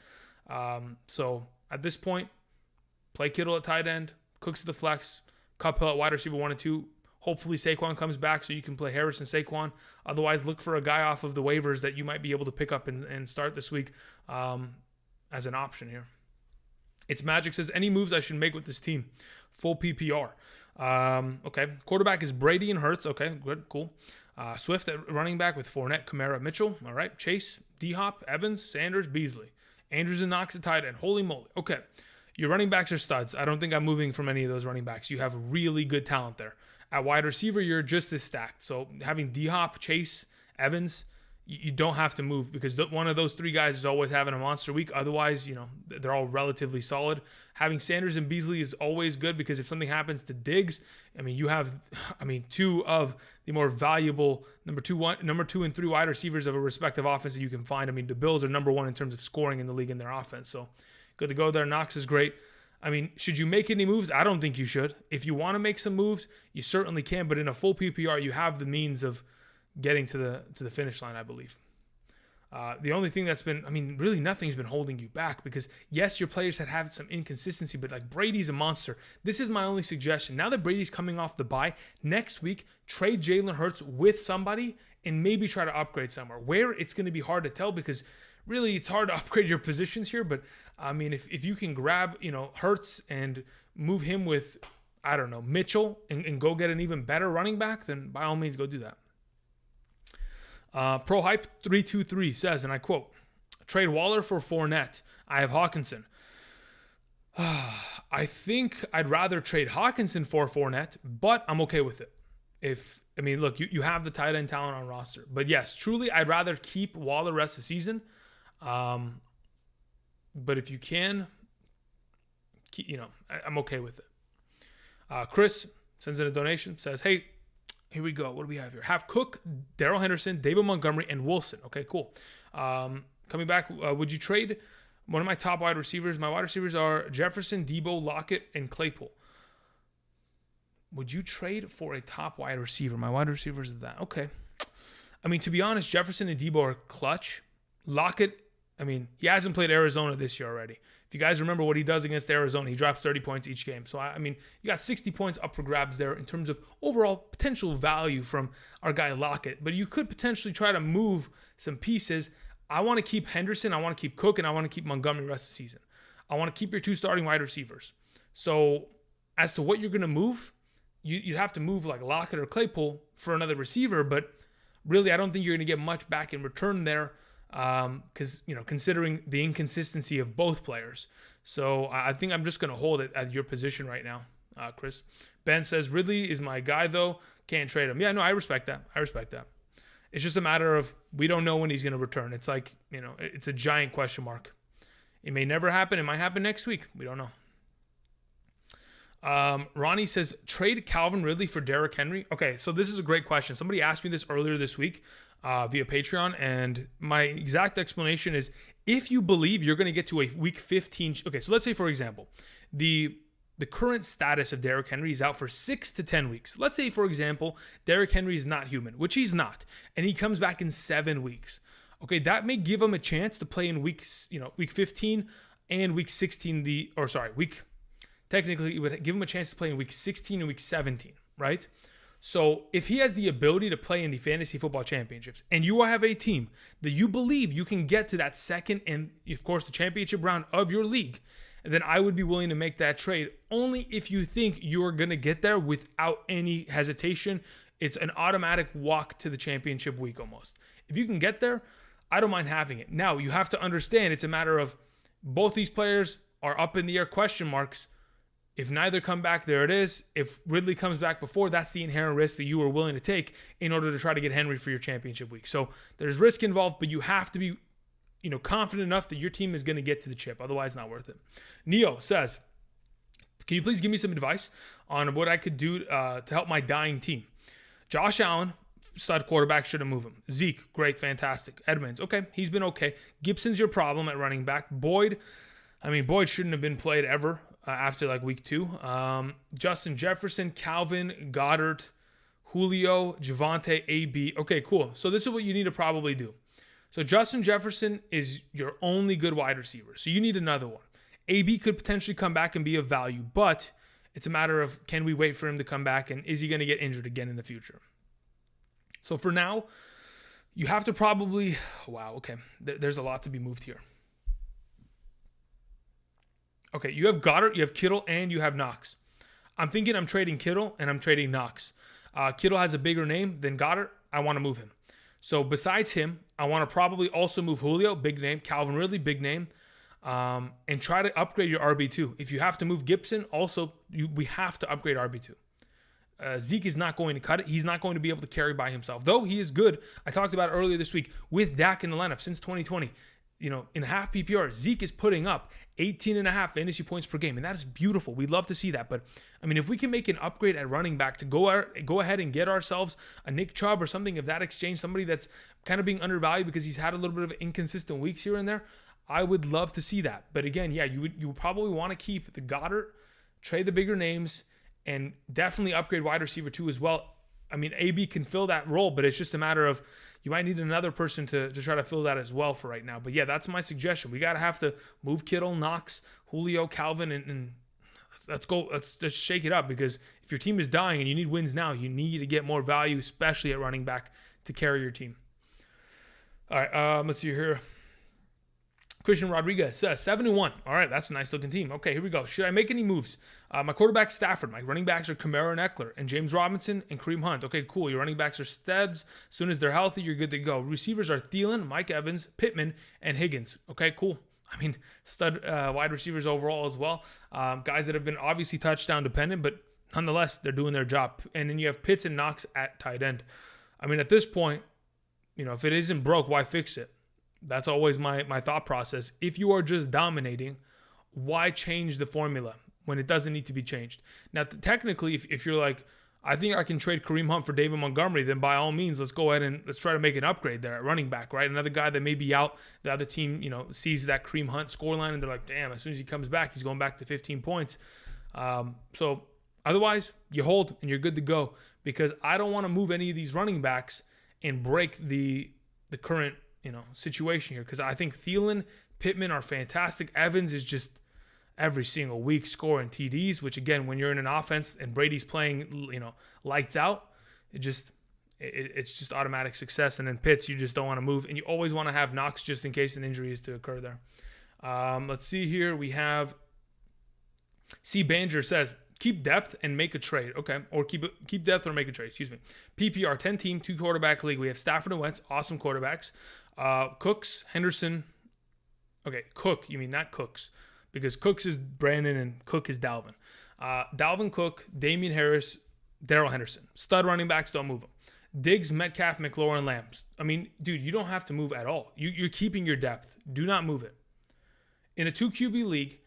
So at this point, play Kittle at tight end, Cooks at the flex, Kupp, Hill at wide receiver 1 and 2. Hopefully Saquon comes back so you can play Harris and Saquon. Otherwise, look for a guy off of the waivers that you might be able to pick up and start this week as an option here. It's Magic says, any moves I should make with this team? Full PPR. Okay. Quarterback is Brady and Hurts. Okay, good, cool. Swift at running back with Fournette, Kamara, Mitchell. All right. Chase, D-Hop, Evans, Sanders, Beasley. Andrews and Knox at tight end. Holy moly. Okay. Your running backs are studs. I don't think I'm moving from any of those running backs. You have really good talent there. At wide receiver, you're just as stacked. So having D-Hop, Chase, Evans, you don't have to move because one of those three guys is always having a monster week. Otherwise, they're all relatively solid. Having Sanders and Beasley is always good because if something happens to Diggs, you have two of the more valuable number two and 3 wide receivers of a respective offense that you can find. The Bills are number 1 in terms of scoring in the league in their offense. So good to go there. Knox is great. Should you make any moves? I don't think you should. If you want to make some moves, you certainly can. But in a full PPR, you have the means of getting to the finish line, I believe. The only thing that's been, really nothing's been holding you back, because yes, your players have some inconsistency, but like Brady's a monster. This is my only suggestion. Now that Brady's coming off the bye, next week, trade Jalen Hurts with somebody and maybe try to upgrade somewhere. Where, it's going to be hard to tell, because really it's hard to upgrade your positions here. But if you can grab, Hurts and move him with, I don't know, Mitchell and go get an even better running back, then by all means go do that. Pro Hype 323 says, and I quote, trade Waller for Fournette. I have Hawkinson. I think I'd rather trade Hawkinson for Fournette, but I'm okay with it. Look, you have the tight end talent on roster. But yes, truly, I'd rather keep Waller rest of the season. But if you can, I'm okay with it. Chris sends in a donation, says, hey, here we go. What do we have here? Have Cook, Darrell Henderson, David Montgomery, and Wilson. Okay, cool. Coming back, would you trade one of my top wide receivers? My wide receivers are Jefferson, Debo, Lockett, and Claypool. Would you trade for a top wide receiver? My wide receivers are that. Okay. To be honest, Jefferson and Debo are clutch. Lockett, he hasn't played Arizona this year already. If you guys remember what he does against Arizona, he drops 30 points each game. So, you got 60 points up for grabs there in terms of overall potential value from our guy Lockett. But you could potentially try to move some pieces. I want to keep Henderson, I want to keep Cook, and I want to keep Montgomery the rest of the season. I want to keep your two starting wide receivers. So, as to what you're going to move, you'd have to move like Lockett or Claypool for another receiver. But really, I don't think you're going to get much back in return there. Because considering the inconsistency of both players. So I think I'm just going to hold it at your position right now, Chris. Ben says, Ridley is my guy, though. Can't trade him. Yeah, no, I respect that. It's just a matter of we don't know when he's going to return. It's like, it's a giant question mark. It may never happen. It might happen next week. We don't know. Ronnie says, trade Calvin Ridley for Derrick Henry. Okay, so this is a great question. Somebody asked me this earlier this week via Patreon, and my exact explanation is, if you believe you're going to get to a week 15, okay, so let's say, for example, the current status of Derrick Henry is out for 6 to 10 weeks. Let's say, for example, Derrick Henry is not human, which he's not, and he comes back in 7 weeks. Okay, that may give him a chance to play in week 15 and week 16, technically it would give him a chance to play in week 16 and week 17, right? So if he has the ability to play in the fantasy football championships, and you have a team that you believe you can get to that second and, of course, the championship round of your league, then I would be willing to make that trade only if you think you're going to get there without any hesitation. It's an automatic walk to the championship week almost. If you can get there, I don't mind having it. Now, you have to understand it's a matter of both these players are up in the air question marks. If neither come back, there it is. If Ridley comes back before, that's the inherent risk that you are willing to take in order to try to get Henry for your championship week. So there's risk involved, but you have to be, confident enough that your team is going to get to the chip. Otherwise, not worth it. Neo says, can you please give me some advice on what I could do to help my dying team? Josh Allen, stud quarterback, shouldn't move him. Zeke, great, fantastic. Edmonds, okay, he's been okay. Gibson's your problem at running back. Boyd shouldn't have been played ever. After like week 2. Justin Jefferson, Calvin, Goddard, Julio, Javonte, AB. Okay, cool. So this is what you need to probably do. So Justin Jefferson is your only good wide receiver. So you need another one. AB could potentially come back and be of value, but it's a matter of, can we wait for him to come back, and is he going to get injured again in the future? So for now, you have to probably, there's a lot to be moved here. Okay, you have Goddard, you have Kittle, and you have Knox. I'm thinking I'm trading Kittle and I'm trading Knox. Kittle has a bigger name than Goddard. I want to move him. So besides him, I want to probably also move Julio, big name. Calvin Ridley, big name. And try to upgrade your RB2. If you have to move Gibson, also, we have to upgrade RB2. Zeke is not going to cut it. He's not going to be able to carry by himself. Though he is good, I talked about earlier this week, with Dak in the lineup since 2020. In half PPR, Zeke is putting up 18.5 fantasy points per game, and that is beautiful. We'd love to see that. But, if we can make an upgrade at running back to go ahead and get ourselves a Nick Chubb or something of that exchange, somebody that's kind of being undervalued because he's had a little bit of inconsistent weeks here and there, I would love to see that. But again, yeah, you would probably want to keep the Goddard, trade the bigger names, and definitely upgrade wide receiver 2 as well. I mean, AB can fill that role, but it's just a matter of you might need another person to try to fill that as well for right now. But yeah, that's my suggestion. We gotta have to move Kittle, Knox, Julio, Calvin, and let's go. Let's just shake it up, because if your team is dying and you need wins now, you need to get more value, especially at running back, to carry your team. All right, let's see here. Christian Rodriguez says 7-1. All right, that's a nice looking team. Okay, here we go. Should I make any moves? My quarterback's Stafford. My running backs are Kamara and Eckler, and James Robinson and Kareem Hunt. Okay, cool. Your running backs are studs. As soon as they're healthy, you're good to go. Receivers are Thielen, Mike Evans, Pittman, and Higgins. Okay, cool. I mean, stud wide receivers overall as well. Guys that have been obviously touchdown dependent, but nonetheless, they're doing their job. And then you have Pitts and Knox at tight end. I mean, at this point, if it isn't broke, why fix it? That's always my thought process. If you are just dominating, why change the formula when it doesn't need to be changed? Now, technically, if you're like, I think I can trade Kareem Hunt for David Montgomery, then by all means, let's go ahead and let's try to make an upgrade there at running back, right? Another guy that may be out, the other team, sees that Kareem Hunt scoreline and they're like, damn, as soon as he comes back, he's going back to 15 points. So otherwise, you hold and you're good to go, because I don't want to move any of these running backs and break the current situation here, because I think Thielen, Pittman are fantastic. Evans is just every single week scoring TDs, which again, when you're in an offense and Brady's playing, lights out, it's just automatic success. And then Pitts, you just don't want to move, and you always want to have Knox just in case an injury is to occur there. Let's see here. We have C. Banger says, keep depth and make a trade. Okay. Or keep depth or make a trade. Excuse me. PPR 10 team, 2 quarterback league. We have Stafford and Wentz, awesome quarterbacks. Cooks, Henderson. Okay. Cook. You mean not Cooks, because Cooks is Brandon and Cook is Dalvin. Dalvin Cook, Damian Harris, Darrell Henderson. Stud running backs, don't move them. Diggs, Metcalf, McLaurin, Lambs. I mean, dude, you don't have to move at all. You're keeping your depth. Do not move it. In a 2 QB league,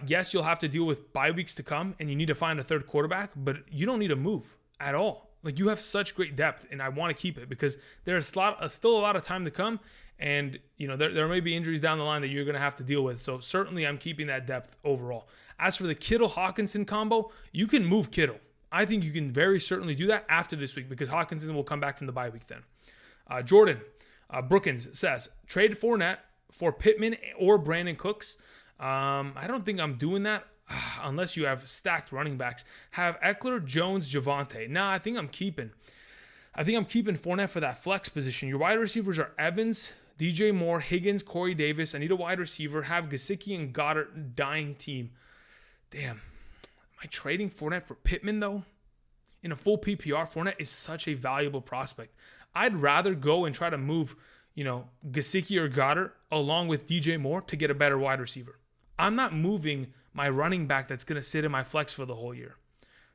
yes, you'll have to deal with bye weeks to come, and you need to find a third quarterback, but you don't need to move at all. Like, you have such great depth, and I want to keep it because there's still a lot of time to come, and there may be injuries down the line that you're going to have to deal with. So certainly I'm keeping that depth overall. As for the Kittle-Hawkinson combo, you can move Kittle. I think you can very certainly do that after this week, because Hawkinson will come back from the bye week then. Jordan Brookins says, trade Fournette for Pittman or Brandon Cooks. I don't think I'm doing that unless you have stacked running backs. Have Eckler, Jones, Javonte. Nah, I think I'm keeping Fournette for that flex position. Your wide receivers are Evans, DJ Moore, Higgins, Corey Davis. I need a wide receiver. Have Gesicki and Goddard. Dying team. Damn. Am I trading Fournette for Pittman, though? In a full PPR, Fournette is such a valuable prospect. I'd rather go and try to move, Gesicki or Goddard along with DJ Moore to get a better wide receiver. I'm not moving my running back that's going to sit in my flex for the whole year.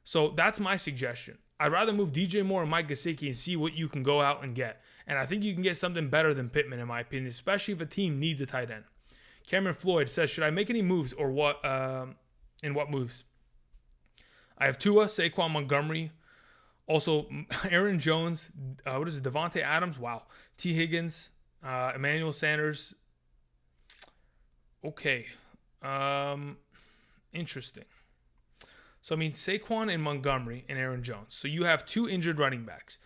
So that's my suggestion. I'd rather move DJ Moore and Mike Gesicki and see what you can go out and get. And I think you can get something better than Pittman, in my opinion, especially if a team needs a tight end. Cameron Floyd says, should I make any moves or what? And what moves? I have Tua, Saquon, Montgomery. Also, Aaron Jones. Devontae Adams? Wow. T. Higgins. Emmanuel Sanders. Okay. Interesting. So, Saquon and Montgomery and Aaron Jones. So, you have 2 injured running backs.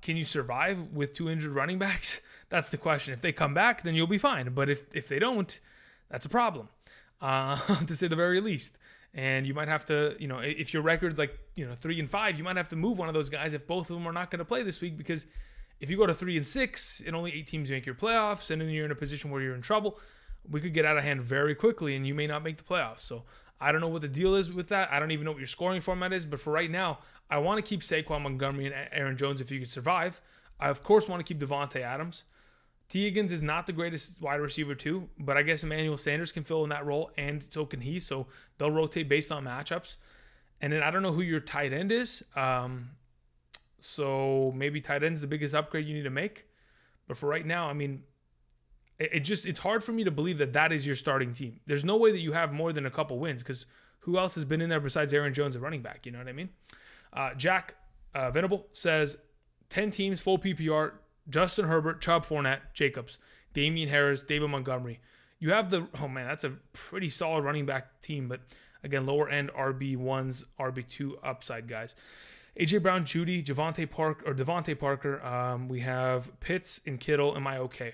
Can you survive with 2 injured running backs? That's the question. If they come back, then you'll be fine. But if they don't, that's a problem, to say the very least. And you might have to, if your record's 3-5, you might have to move one of those guys if both of them are not going to play this week, because if you go to 3-6 and only 8 teams make your playoffs, and then you're in a position where you're in trouble, we could get out of hand very quickly and you may not make the playoffs. So I don't know what the deal is with that. I don't even know what your scoring format is, but for right now, I want to keep Saquon, Montgomery, and Aaron Jones if you could survive. I, of course, want to keep Devontae Adams. T. Higgins is not the greatest wide receiver too, but I guess Emmanuel Sanders can fill in that role, and so can he. So they'll rotate based on matchups. And then I don't know who your tight end is. So maybe tight end's the biggest upgrade you need to make. But for right now, it's hard for me to believe that is your starting team. There's no way that you have more than a couple wins, because who else has been in there besides Aaron Jones at running back? You know what I mean? Jack Venable says 10 teams, full PPR. Justin Herbert, Chubb, Fournette, Jacobs, Damian Harris, David Montgomery. You have that's a pretty solid running back team, but again, lower end RB1s, RB2 upside guys. AJ Brown, Judy, Devontae Parker. We have Pitts and Kittle. Am I okay?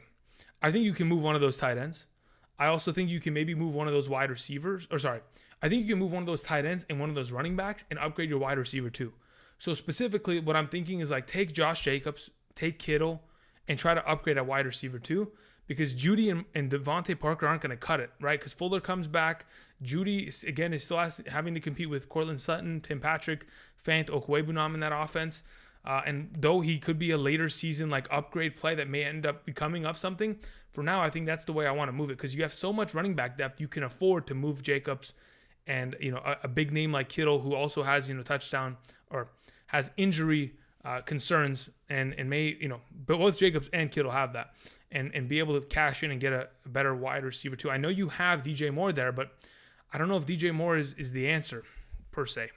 I think you can move one of those tight ends. I also think you can maybe move one of those wide receivers. I think you can move one of those tight ends and one of those running backs and upgrade your wide receiver too. So specifically, what I'm thinking is like take Josh Jacobs, take Kittle, and try to upgrade at wide receiver too. Because Judy and Devontae Parker aren't going to cut it, right? Because Fuller comes back. Judy, again, is still having to compete with Cortland Sutton, Tim Patrick, Fant, Okwebunam in that offense. And though he could be a later season like upgrade play that may end up becoming of something, for now, I think that's the way I want to move it. Because you have so much running back depth, you can afford to move Jacobs and, a big name like Kittle, who also has, touchdown or has injury concerns and may, but both Jacobs and Kittle have that. And be able to cash in and get a better wide receiver too. I know you have DJ Moore there, but I don't know if DJ Moore is the answer per se.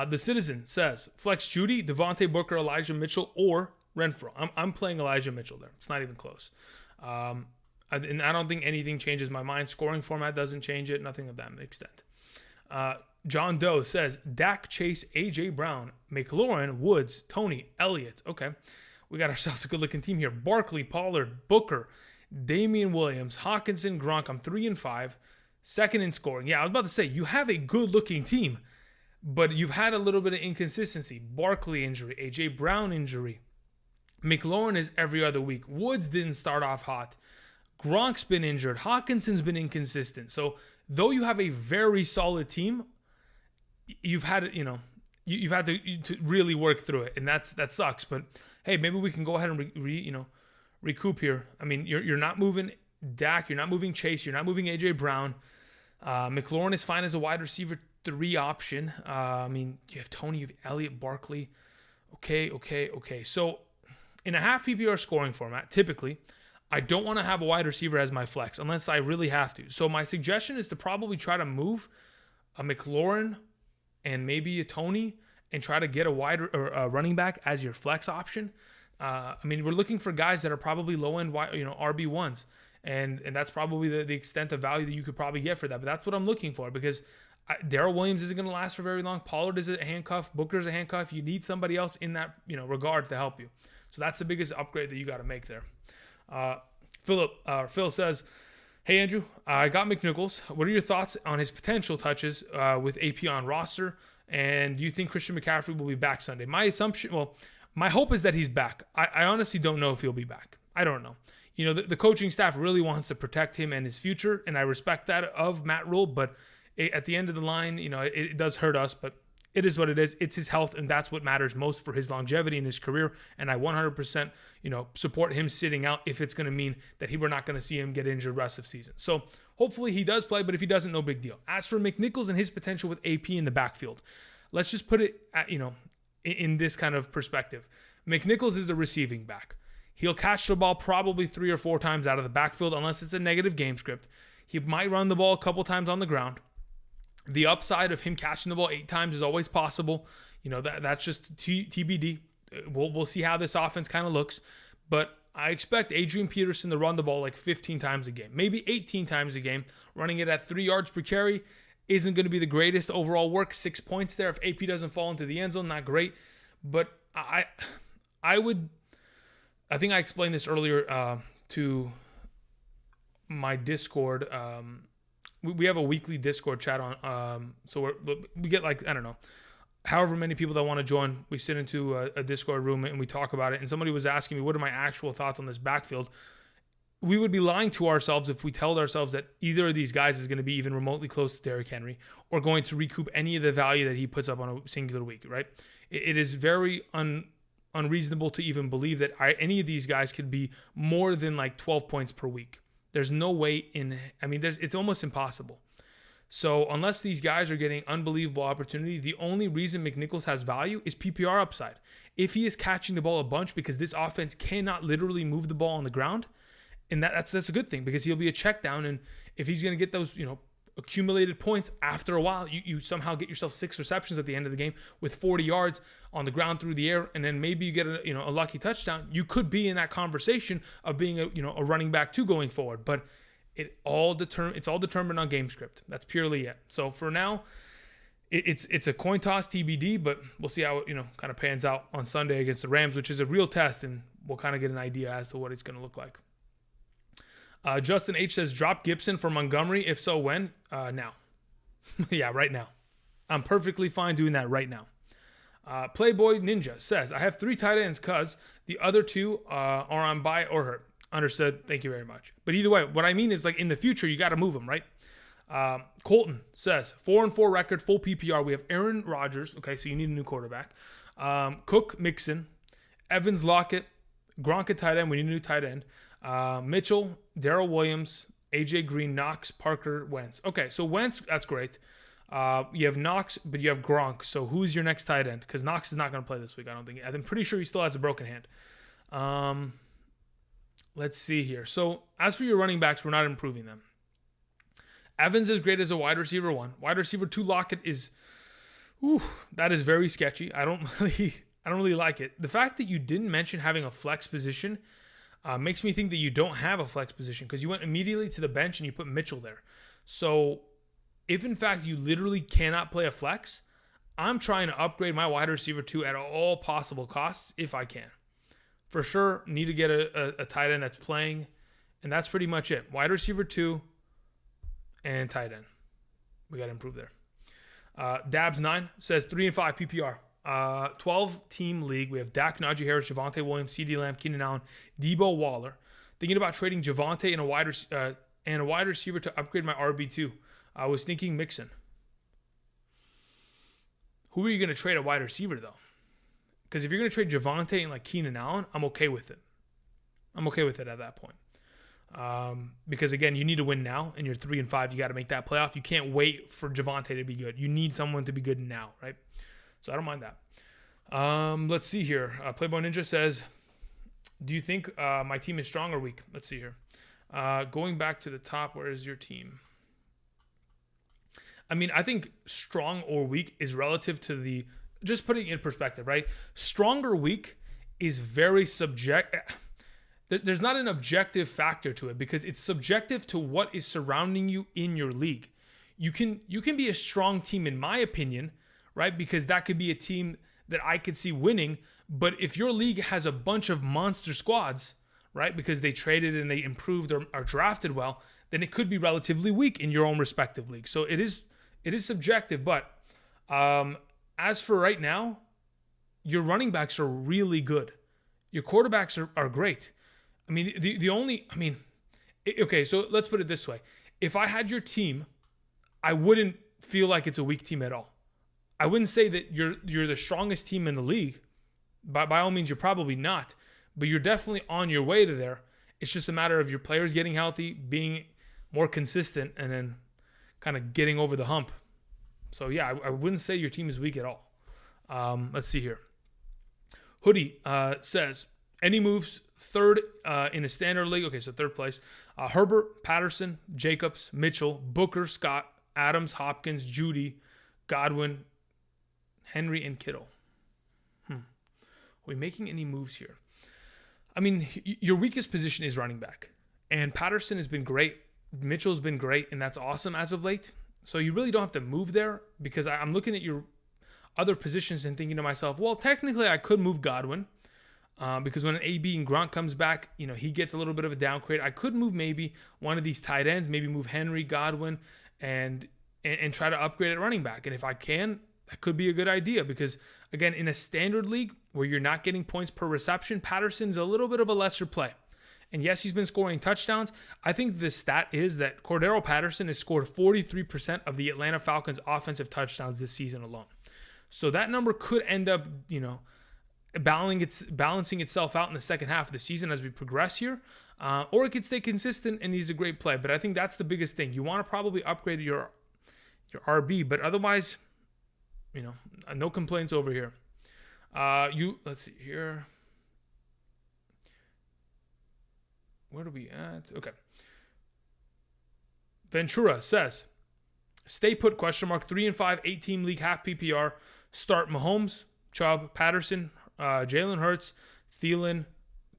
The Citizen says, flex Judy, Devontae Booker, Elijah Mitchell, or Renfro. I'm playing Elijah Mitchell there. It's not even close. And I don't think anything changes my mind. Scoring format doesn't change it. Nothing of that extent. John Doe says, Dak, Chase, A.J. Brown, McLaurin, Woods, Tony, Elliott. Okay. We got ourselves a good-looking team here. Barkley, Pollard, Booker, Damian Williams, Hawkinson, Gronk. I'm 3-5. Second in scoring. Yeah, I was about to say, you have a good-looking team, but you've had a little bit of inconsistency. Barkley injury, A.J. Brown injury. McLaurin is every other week. Woods didn't start off hot. Gronk's been injured. Hawkinson's been inconsistent. So, though you have a very solid team, you've had, you've had to really work through it, and that sucks, but hey, maybe we can go ahead and recoup here. I mean, you're not moving Dak, you're not moving Chase, you're not moving AJ Brown. McLaurin is fine as a wide receiver 3 option. I mean, you have Tony, you have Elliott, Barkley. Okay. So in a half PPR scoring format, typically, I don't want to have a wide receiver as my flex unless I really have to. So my suggestion is to probably try to move a McLaurin and maybe a Tony and try to get a wide or a running back as your flex option. I mean, we're looking for guys that are probably low-end, RB1s, and that's probably the extent of value that you could probably get for that. But that's what I'm looking for because Darrell Williams isn't going to last for very long. Pollard is a handcuff. Booker's a handcuff. You need somebody else in that regard to help you. So that's the biggest upgrade that you got to make there. Phil says, hey, Andrew, I got McNichols. What are your thoughts on his potential touches with AP on roster? And do you think Christian McCaffrey will be back Sunday? My hope is that he's back. I honestly don't know if he'll be back. I don't know. The coaching staff really wants to protect him and his future, and I respect that of Matt Rule, but at the end of the line, it does hurt us, but it is what it is. It's his health, and that's what matters most for his longevity in his career, and I 100%, support him sitting out if it's going to mean that we're not going to see him get injured rest of season. So hopefully he does play, but if he doesn't, no big deal. As for McNichols and his potential with AP in the backfield, let's just put it at, in this kind of perspective. McNichols is the receiving back. He'll catch the ball probably 3 or 4 times out of the backfield unless it's a negative game script. He might run the ball a couple times on the ground. The upside of him catching the ball 8 times is always possible. That's just TBD. We'll see how this offense kind of looks. But I expect Adrian Peterson to run the ball like 15 times a game, maybe 18 times a game. Running it at 3 yards per carry isn't going to be the greatest overall work. 6 points there. If AP doesn't fall into the end zone, not great. But I think I explained this earlier to my Discord. We have a weekly Discord chat on, so we get however many people that want to join. We sit into a Discord room and we talk about it. And somebody was asking me, what are my actual thoughts on this backfield? We would be lying to ourselves if we told ourselves that either of these guys is going to be even remotely close to Derrick Henry or going to recoup any of the value that he puts up on a singular week, right? It is very unreasonable to even believe that any of these guys could be more than 12 points per week. There's no way it's almost impossible. So unless these guys are getting unbelievable opportunity, the only reason McNichols has value is PPR upside. If he is catching the ball a bunch because this offense cannot literally move the ball on the ground, and that's a good thing because he'll be a check down, and if he's going to get those, accumulated points after a while, you somehow get yourself 6 receptions at the end of the game with 40 yards on the ground through the air, and then maybe you get a lucky touchdown. You could be in that conversation of being a running back too going forward, but it's all determined on game script. That's purely it. So for now, it's a coin toss TBD, but we'll see how it, kind of pans out on Sunday against the Rams, which is a real test, and we'll kind of get an idea as to what it's going to look like. Justin H says, drop Gibson for Montgomery. If so, when? Now. Yeah, right now. I'm perfectly fine doing that right now. Playboy Ninja says, I have 3 tight ends because the other 2 are on bye or hurt. Understood. Thank you very much. But either way, what I mean is, like, in the future, you got to move them, right? Colton says, 4-4 record, full PPR. We have Aaron Rodgers. Okay, so you need a new quarterback. Cook, Mixon, Evans, Lockett, Gronk at tight end. We need a new tight end. Mitchell, Darrell Williams, AJ Green, Knox, Parker, Wentz. Okay, so Wentz, that's great. You have Knox, but you have Gronk. So who's your next tight end? Because Knox is not going to play this week, I don't think. I'm pretty sure he still has a broken hand. Let's see here. So as for your running backs, we're not improving them. Evans is great as a wide receiver 1. Wide receiver 2, Lockett is, that is very sketchy. I don't really like it. The fact that you didn't mention having a flex position makes me think that you don't have a flex position, because you went immediately to the bench and you put Mitchell there. So if in fact you literally cannot play a flex, I'm trying to upgrade my wide receiver 2 at all possible costs if I can. For sure, need to get a tight end that's playing, and that's pretty much it. Wide receiver 2 and tight end. We got to improve there. Dabs9 says 3-5 PPR. 12-team league. We have Dak, Najee Harris, Javonte Williams, CeeDee Lamb, Keenan Allen, Debo Waller. Thinking about trading Javonte and a wide receiver to upgrade my RB2. I was thinking Mixon. Who are you going to trade a wide receiver, though? Because if you're going to trade Javonte and like Keenan Allen, I'm okay with it. I'm okay with it at that point. Because again, you need to win now, and you're 3-5. You got to make that playoff. You can't wait for Javonte to be good. You need someone to be good now, right? So I don't mind that. Let's see here. Playboy Ninja says, do you think my team is strong or weak? Let's see here. Going back to the top, where is your team? I mean, I think strong or weak is relative to just putting it in perspective, right? Strong or weak is very subjective. There's not an objective factor to it, because it's subjective to what is surrounding you in your league. You can be a strong team, in my opinion, right? Because that could be a team that I could see winning. But if your league has a bunch of monster squads, right, because they traded and they improved or are drafted well, then it could be relatively weak in your own respective league. So it is subjective. But as for right now, your running backs are really good. Your quarterbacks are great. I mean, okay, so let's put it this way. If I had your team, I wouldn't feel like it's a weak team at all. I wouldn't say that you're the strongest team in the league. By all means, you're probably not. But you're definitely on your way to there. It's just a matter of your players getting healthy, being more consistent, and then kind of getting over the hump. So, yeah, I wouldn't say your team is weak at all. Let's see here. Hoodie says, any moves? Third in a standard league. Okay, so third place. Herbert, Patterson, Jacobs, Mitchell, Booker, Scott, Adams, Hopkins, Judy, Godwin, Henry, and Kittle. Are we making any moves here? I mean, your weakest position is running back. And Patterson has been great. Mitchell's been great, and that's awesome as of late. So you really don't have to move there, because I'm looking at your other positions and thinking to myself, well, technically I could move Godwin. Because when an AB and Gronk comes back, he gets a little bit of a downgrade. I could move maybe one of these tight ends, maybe move Henry, Godwin, and try to upgrade at running back. And if I can, that could be a good idea, because again, in a standard league where you're not getting points per reception, Patterson's a little bit of a lesser play. And yes, he's been scoring touchdowns. I think the stat is that Cordero Patterson has scored 43% of the Atlanta Falcons' offensive touchdowns this season alone. So that number could end up, balancing itself out in the second half of the season as we progress here, or it could stay consistent and he's a great play. But I think that's the biggest thing. You want to probably upgrade your RB, but otherwise, no complaints over here. Let's see here. Where are we at? Okay. Ventura says, stay put, ? 3-5, 8-team league, half PPR. Start Mahomes, Chubb, Patterson, Jalen Hurts, Thielen,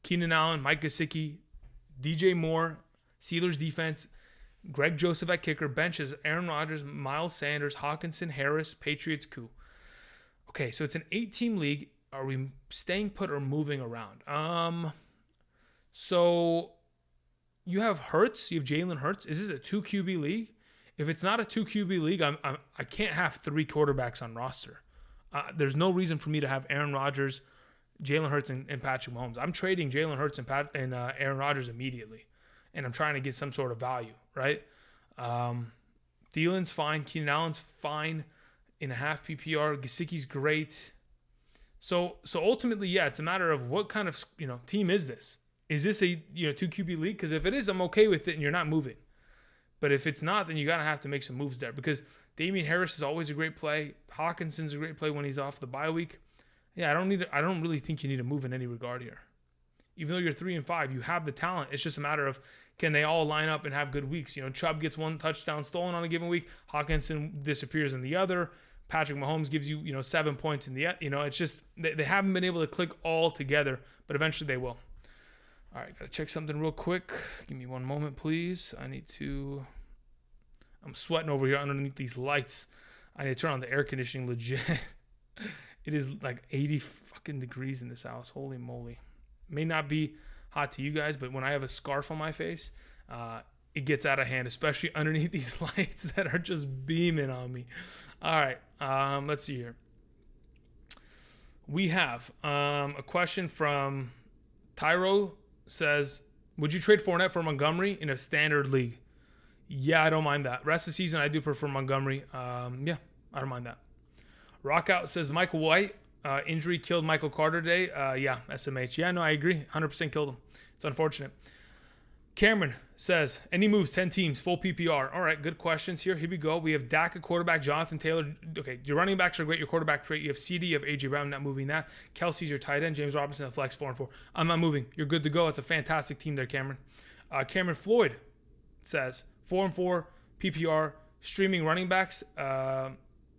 Keenan Allen, Mike Gesicki, DJ Moore, Steelers defense, Greg Joseph at kicker. Bench is Aaron Rodgers, Miles Sanders, Hawkinson, Harris, Patriots, Koo. Okay, so it's an 8-team league. Are we staying put or moving around? So you have Hurts. You have Jalen Hurts. Is this a 2 QB league? If it's not a 2 QB league, I can't have 3 quarterbacks on roster. There's no reason for me to have Aaron Rodgers, Jalen Hurts, and Patrick Mahomes. I'm trading Jalen Hurts and Aaron Rodgers immediately, and I'm trying to get some sort of value, right? Thielen's fine. Keenan Allen's fine in a half PPR. Gesicki's great. So ultimately, yeah, it's a matter of what kind of team is this? Is this a 2 QB league? Because if it is, I'm okay with it, and you're not moving. But if it's not, then you gotta have to make some moves there, because Damian Harris is always a great play. Hawkinson's a great play when he's off the bye week. Yeah, I don't really think you need to move in any regard here. Even though you're 3-5, you have the talent. It's just a matter of, can they all line up and have good weeks? Chubb gets 1 touchdown stolen on a given week. Hawkinson disappears in the other. Patrick Mahomes gives you 7 points in the it's just they haven't been able to click all together, but eventually they will. All right, gotta check something real quick. Give me 1 moment, please. I'm sweating over here underneath these lights. I need to turn on the air conditioning legit. It is like 80 fucking degrees in this house. Holy moly. May not be hot to you guys, but when I have a scarf on my face, it gets out of hand, especially underneath these lights that are just beaming on me. All right, let's see here. We have a question from Tyro. Says, would you trade Fournette for Montgomery in a standard league? Yeah, I don't mind that. Rest of the season, I do prefer Montgomery. Yeah, I don't mind that. Rockout says, Michael White, injury killed Michael Carter today. Yeah, SMH. Yeah, no, I agree. 100% killed him. It's unfortunate. Cameron says, any moves, 10 teams, full PPR. All right, good questions here. Here we go. We have Dak at quarterback, Jonathan Taylor. Okay, your running backs are great. Your quarterback great. You have CD, you have AJ Brown, not moving that. Kelsey's your tight end. James Robinson at flex 4-4. I'm not moving. You're good to go. It's a fantastic team there, Cameron. Cameron Floyd says, 4-4 PPR, streaming running backs.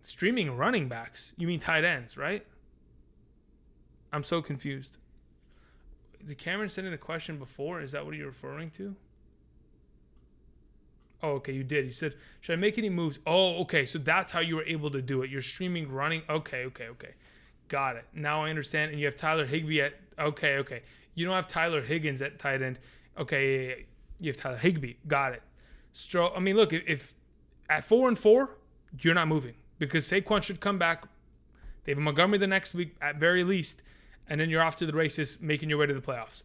Streaming running backs? You mean tight ends, right? I'm so confused. Did Cameron send in a question before? Is that what you're referring to? Oh, okay, you did. He said, should I make any moves? Oh, okay, so that's how you were able to do it. You're streaming running. Okay. Got it. Now I understand. And you have Tyler Higbee at, okay. You don't have Tyler Higgins at tight end. Okay, yeah. You have Tyler Higbee. Got it. I mean, look, if at 4-4, you're not moving, because Saquon should come back. They have Montgomery the next week at very least, and then you're off to the races, making your way to the playoffs.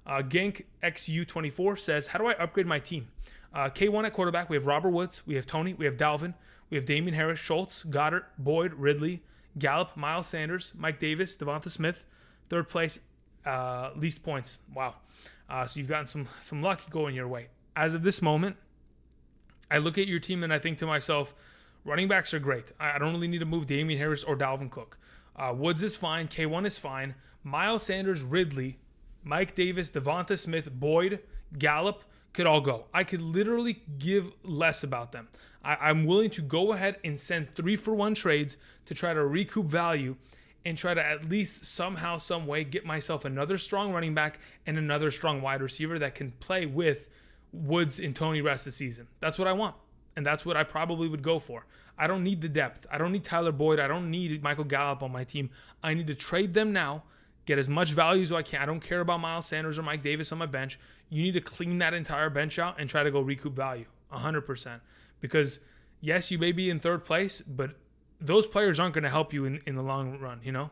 Gank XU24 says, how do I upgrade my team? K1 at quarterback, we have Robert Woods, we have Tony, we have Dalvin, we have Damian Harris, Schultz, Goddard, Boyd, Ridley, Gallup, Miles Sanders, Mike Davis, Devonta Smith. Third place, least points. Wow. So you've gotten some luck going your way. As of this moment, I look at your team and I think to myself, running backs are great. I don't really need to move Damian Harris or Dalvin Cook. Woods is fine. K1 is fine. Miles Sanders, Ridley, Mike Davis, Devonta Smith, Boyd, Gallup could all go. I could literally give less about them. I'm willing to go ahead and send 3-for-1 trades to try to recoup value and try to at least somehow, some way get myself another strong running back and another strong wide receiver that can play with Woods and Tony rest of the season. That's what I want. And that's what I probably would go for. I don't need the depth. I don't need Tyler Boyd. I don't need Michael Gallup on my team. I need to trade them now, get as much value as I can. I don't care about Miles Sanders or Mike Davis on my bench. You need to clean that entire bench out and try to go recoup value 100%. Because, yes, you may be in third place, but those players aren't going to help you in the long run, you know?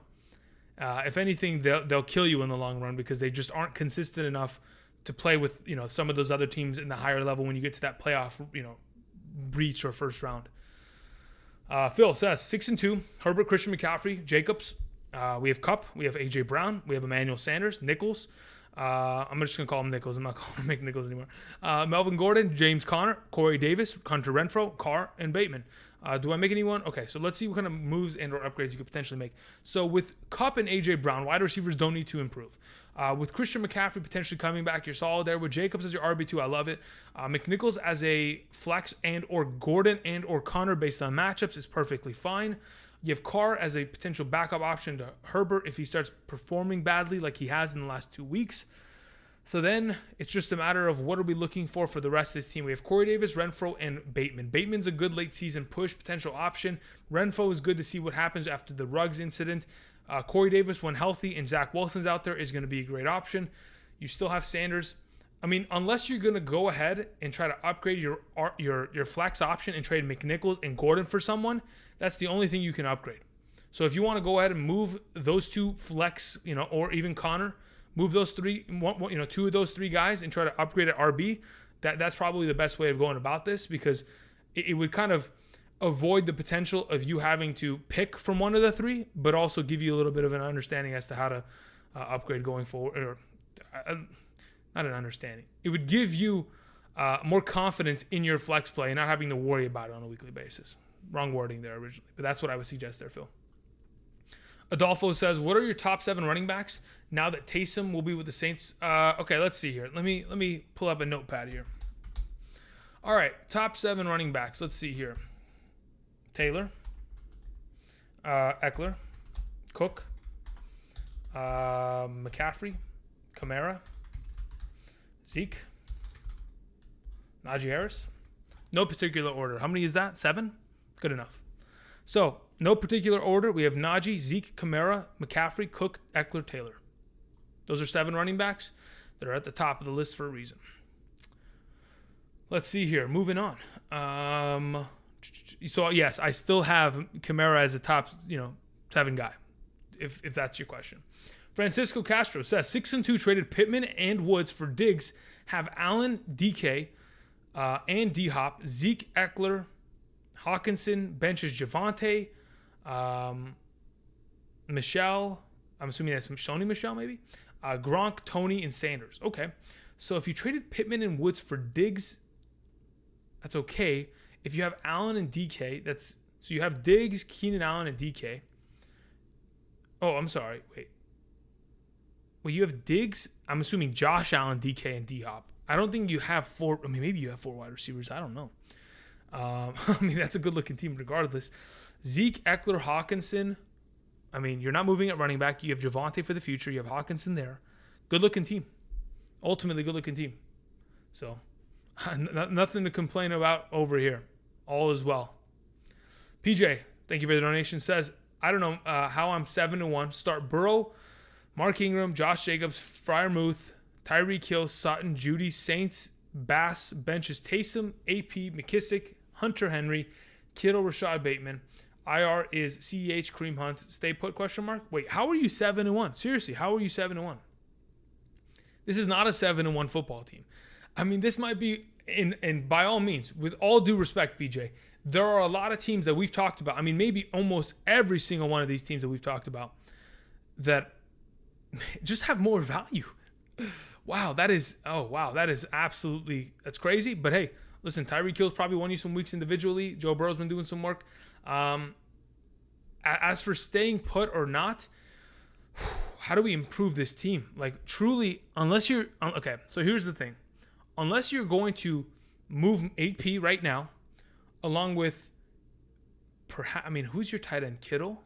If anything, they'll kill you in the long run because they just aren't consistent enough to play with, some of those other teams in the higher level when you get to that playoff, breach or first round. Phil says 6-2, Herbert, Christian McCaffrey, Jacobs. We have Kupp, we have AJ Brown, we have Emmanuel Sanders, Nichols. I'm just gonna call him Nichols. I'm not calling him McNichols anymore. Melvin Gordon, James Conner, Corey Davis, Hunter Renfro, Carr, and Bateman. Do I make anyone? Okay, so let's see what kind of moves and or upgrades you could potentially make. So with Kupp and AJ Brown, wide receivers don't need to improve. With Christian McCaffrey potentially coming back, you're solid there. With Jacobs as your RB2, I love it. McNichols as a flex and or Gordon and or Connor based on matchups is perfectly fine. You have Carr as a potential backup option to Herbert if he starts performing badly like he has in the last 2 weeks. So then it's just a matter of what are we looking for the rest of this team. We have Corey Davis, Renfrow, and Bateman. Bateman's a good late season push potential option. Renfrow is good to see what happens after the Ruggs incident. Corey Davis, when healthy and Zach Wilson's out there, is going to be a great option. You still have Sanders. I mean, unless you're going to go ahead and try to upgrade your flex option and trade McNichols and Gordon for someone, that's the only thing you can upgrade. So if you want to go ahead and move those two flex, or even Connor, move those three, two of those three guys and try to upgrade at RB, that's probably the best way of going about this, because it would kind of avoid the potential of you having to pick from one of the three, but also give you a little bit of an understanding as to how to upgrade going forward, or not an understanding. It would give you more confidence in your flex play and not having to worry about it on a weekly basis. Wrong wording there originally, but that's what I would suggest there, Phil. Adolfo says, what are your top 7 running backs now that Taysom will be with the Saints? Okay, let's see here. Let me pull up a notepad here. All right, top 7 running backs. Let's see here. Taylor, Eckler, Cook, McCaffrey, Kamara, Zeke, Najee Harris. No particular order. How many is that? 7? Good enough. So, no particular order. We have Najee, Zeke, Kamara, McCaffrey, Cook, Eckler, Taylor. Those are 7 running backs that are at the top of the list for a reason. Let's see here. Moving on. So, yes, I still have Kamara as a top, 7 guy, if that's your question. Francisco Castro says, 6-2 traded Pittman and Woods for Diggs. Have Allen, DK, and D-Hop, Zeke, Eckler, Hawkinson, benches Javonte, Michelle, I'm assuming that's Shoney Michelle maybe, Gronk, Tony, and Sanders. Okay, so if you traded Pittman and Woods for Diggs, that's okay. If you have Allen and DK, so you have Diggs, Keenan Allen, and DK. Oh, I'm sorry, wait. Well, you have Diggs, I'm assuming Josh Allen, DK, and D-Hop. I don't think you have 4, maybe you have 4 wide receivers, I don't know. That's a good-looking team regardless. Zeke, Eckler, Hawkinson. You're not moving at running back. You have Javonte for the future. You have Hawkinson there. Good-looking team. Ultimately, good-looking team. So, nothing to complain about over here. All is well. PJ, thank you for the donation, says, I don't know how I'm 7-1. Start Burrow, Mark Ingram, Josh Jacobs, Freiermuth, Tyreek Hill, Sutton, Judy, Saints, Bass, benches Taysom, AP, McKissick, Hunter Henry, Kittle, Rashad Bateman. IR is CEH, Kareem Hunt. Stay put, question mark? Wait, how are you 7-1? Seriously, how are you 7-1? This is not a 7-1 football team. This might be, and by all means, with all due respect, BJ, there are a lot of teams that we've talked about. Maybe almost every single one of these teams that we've talked about that just have more value. Wow, that is absolutely, that's crazy. But hey, listen, Tyreek Hill's probably won you some weeks individually. Joe Burrow's been doing some work. As for staying put or not, how do we improve this team? Truly, unless you're, okay, so here's the thing. Unless you're going to move AP right now, along with, who's your tight end? Kittle?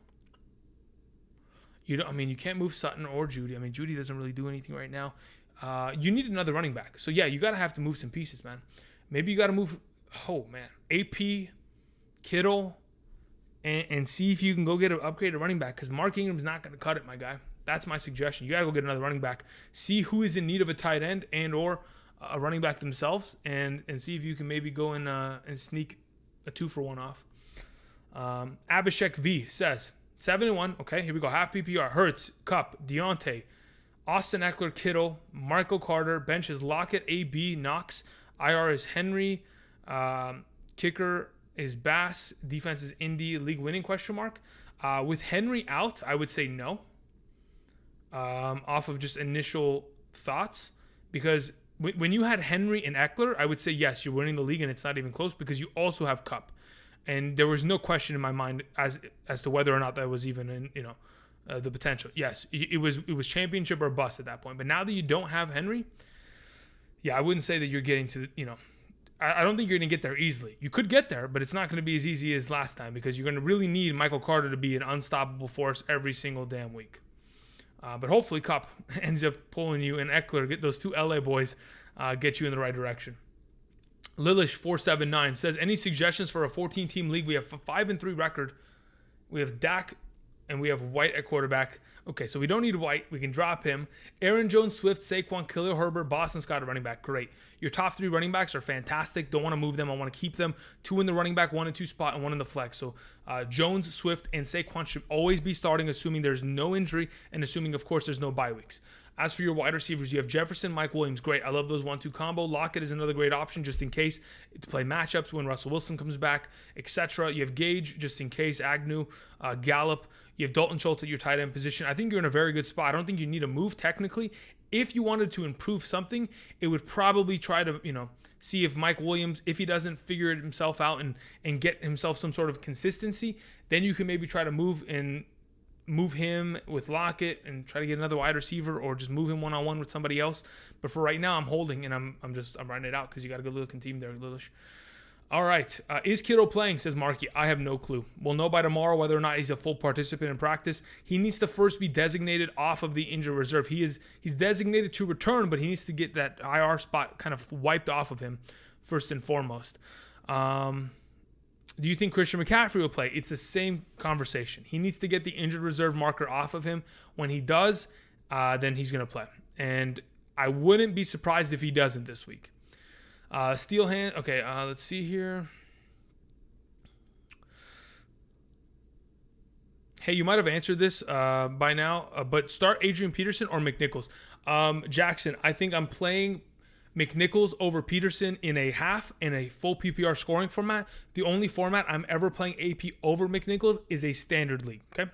You can't move Sutton or Judy. Judy doesn't really do anything right now. You need another running back. So, yeah, you got to have to move some pieces, man. Maybe you got to move, AP, Kittle, and see if you can go get an upgraded running back, because Mark Ingram's not going to cut it, my guy. That's my suggestion. You got to go get another running back. See who is in need of a tight end and or a running back themselves, and see if you can maybe go and sneak a 2-for-1 off. Abhishek V says, 7-1. Okay, here we go. Half PPR. Hurts, Kupp, Deontay, Austin Eckler, Kittle, Michael Carter. Bench is Lockett, AB, Knox. IR is Henry. Kicker is Bass. Defense is Indy. League winning, question mark. With Henry out, I would say no. Off of just initial thoughts. Because when you had Henry and Eckler, I would say yes, you're winning the league and it's not even close, because you also have Kupp. And there was no question in my mind as to whether or not that was even in, the potential. Yes, it was championship or bust at that point. But now that you don't have Henry, yeah, I wouldn't say that you're getting to, I don't think you're going to get there easily. You could get there, but it's not going to be as easy as last time, because you're going to really need Michael Carter to be an unstoppable force every single damn week. But hopefully Cup ends up pulling you, and Eckler, get those two LA boys, get you in the right direction. Lilish479 says, any suggestions for a 14-team league? We have a 5-3 record. We have Dak and we have White at quarterback. Okay, so we don't need White. We can drop him. Aaron Jones, Swift, Saquon, Khalil Herbert, Boston Scott at running back. Great. Your top 3 running backs are fantastic. Don't want to move them. I want to keep them. 2 in the running back, 1 and 2 spot, and 1 in the flex. So Jones, Swift, and Saquon should always be starting, assuming there's no injury and assuming, of course, there's no bye weeks. As for your wide receivers, you have Jefferson, Mike Williams. Great. I love those 1-2 combo. Lockett is another great option just in case to play matchups when Russell Wilson comes back, etc. You have Gage just in case, Agnew, Gallup. You have Dalton Schultz at your tight end position. I think you're in a very good spot. I don't think you need a move technically. If you wanted to improve something, it would probably try to, see if Mike Williams, if he doesn't figure it himself out and get himself some sort of consistency, then you can maybe try to move him with Lockett and try to get another wide receiver, or just move him one-on-one with somebody else. But for right now, I'm holding, and I'm writing it out because you got a good looking team there, Lilish. All right. Is Kittle playing, says Marky. I have no clue. We'll know by tomorrow whether or not he's a full participant in practice. He needs to first be designated off of the injured reserve. He's designated to return, but he needs to get that IR spot kind of wiped off of him first and foremost. Do you think Christian McCaffrey will play? It's the same conversation. He needs to get the injured reserve marker off of him. When he does, then he's going to play. And I wouldn't be surprised if he doesn't this week. Steelhand. Okay, let's see here. Hey, you might have answered this by now, but start Adrian Peterson or McNichols. Jackson, I think I'm playing McNichols over Peterson in a half in a full PPR scoring format. The only format I'm ever playing AP over McNichols is a standard league. Okay.